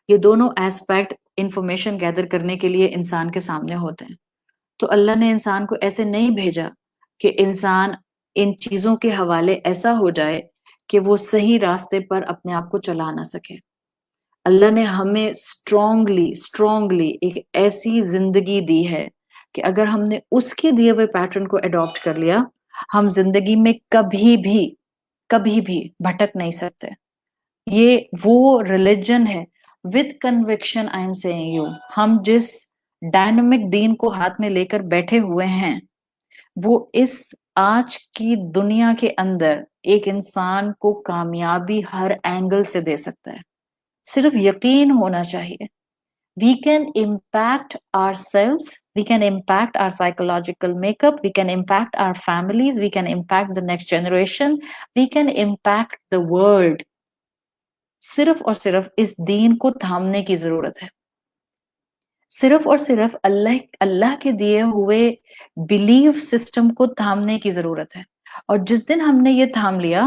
یہ دونوں ایسپیکٹ انفارمیشن گیدر کرنے کے لیے انسان کے سامنے ہوتے ہیں تو اللہ نے انسان کو ایسے نہیں بھیجا کہ انسان ان چیزوں کے حوالے ایسا ہو جائے کہ وہ صحیح راستے پر اپنے آپ کو چلا نہ سکے. اللہ نے ہمیں اسٹرانگلی ایک ایسی زندگی دی ہے کہ اگر ہم نے اس کے دیے ہوئے پیٹرن کو اڈاپٹ کر لیا ہم زندگی میں کبھی بھی بھٹک نہیں سکتے. یہ وہ ریلیجن ہے with conviction I am saying you ہم جس ڈائنامک دین کو ہاتھ میں لے کر بیٹھے ہوئے ہیں وہ اس آج کی دنیا کے اندر ایک انسان کو کامیابی ہر اینگل سے دے سکتا ہے. صرف یقین ہونا چاہیے. We can impact ourselves, we can impact our psychological makeup, we can impact our families, we can impact the next generation, we can impact the world. صرف اور صرف اس دین کو تھامنے کی ضرورت ہے. صرف اور صرف اللہ کے دیے ہوئے بلیف سسٹم کو تھامنے کی ضرورت ہے. اور جس دن ہم نے یہ تھام لیا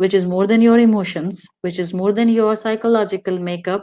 which is more than your emotions, which is more than your psychological makeup,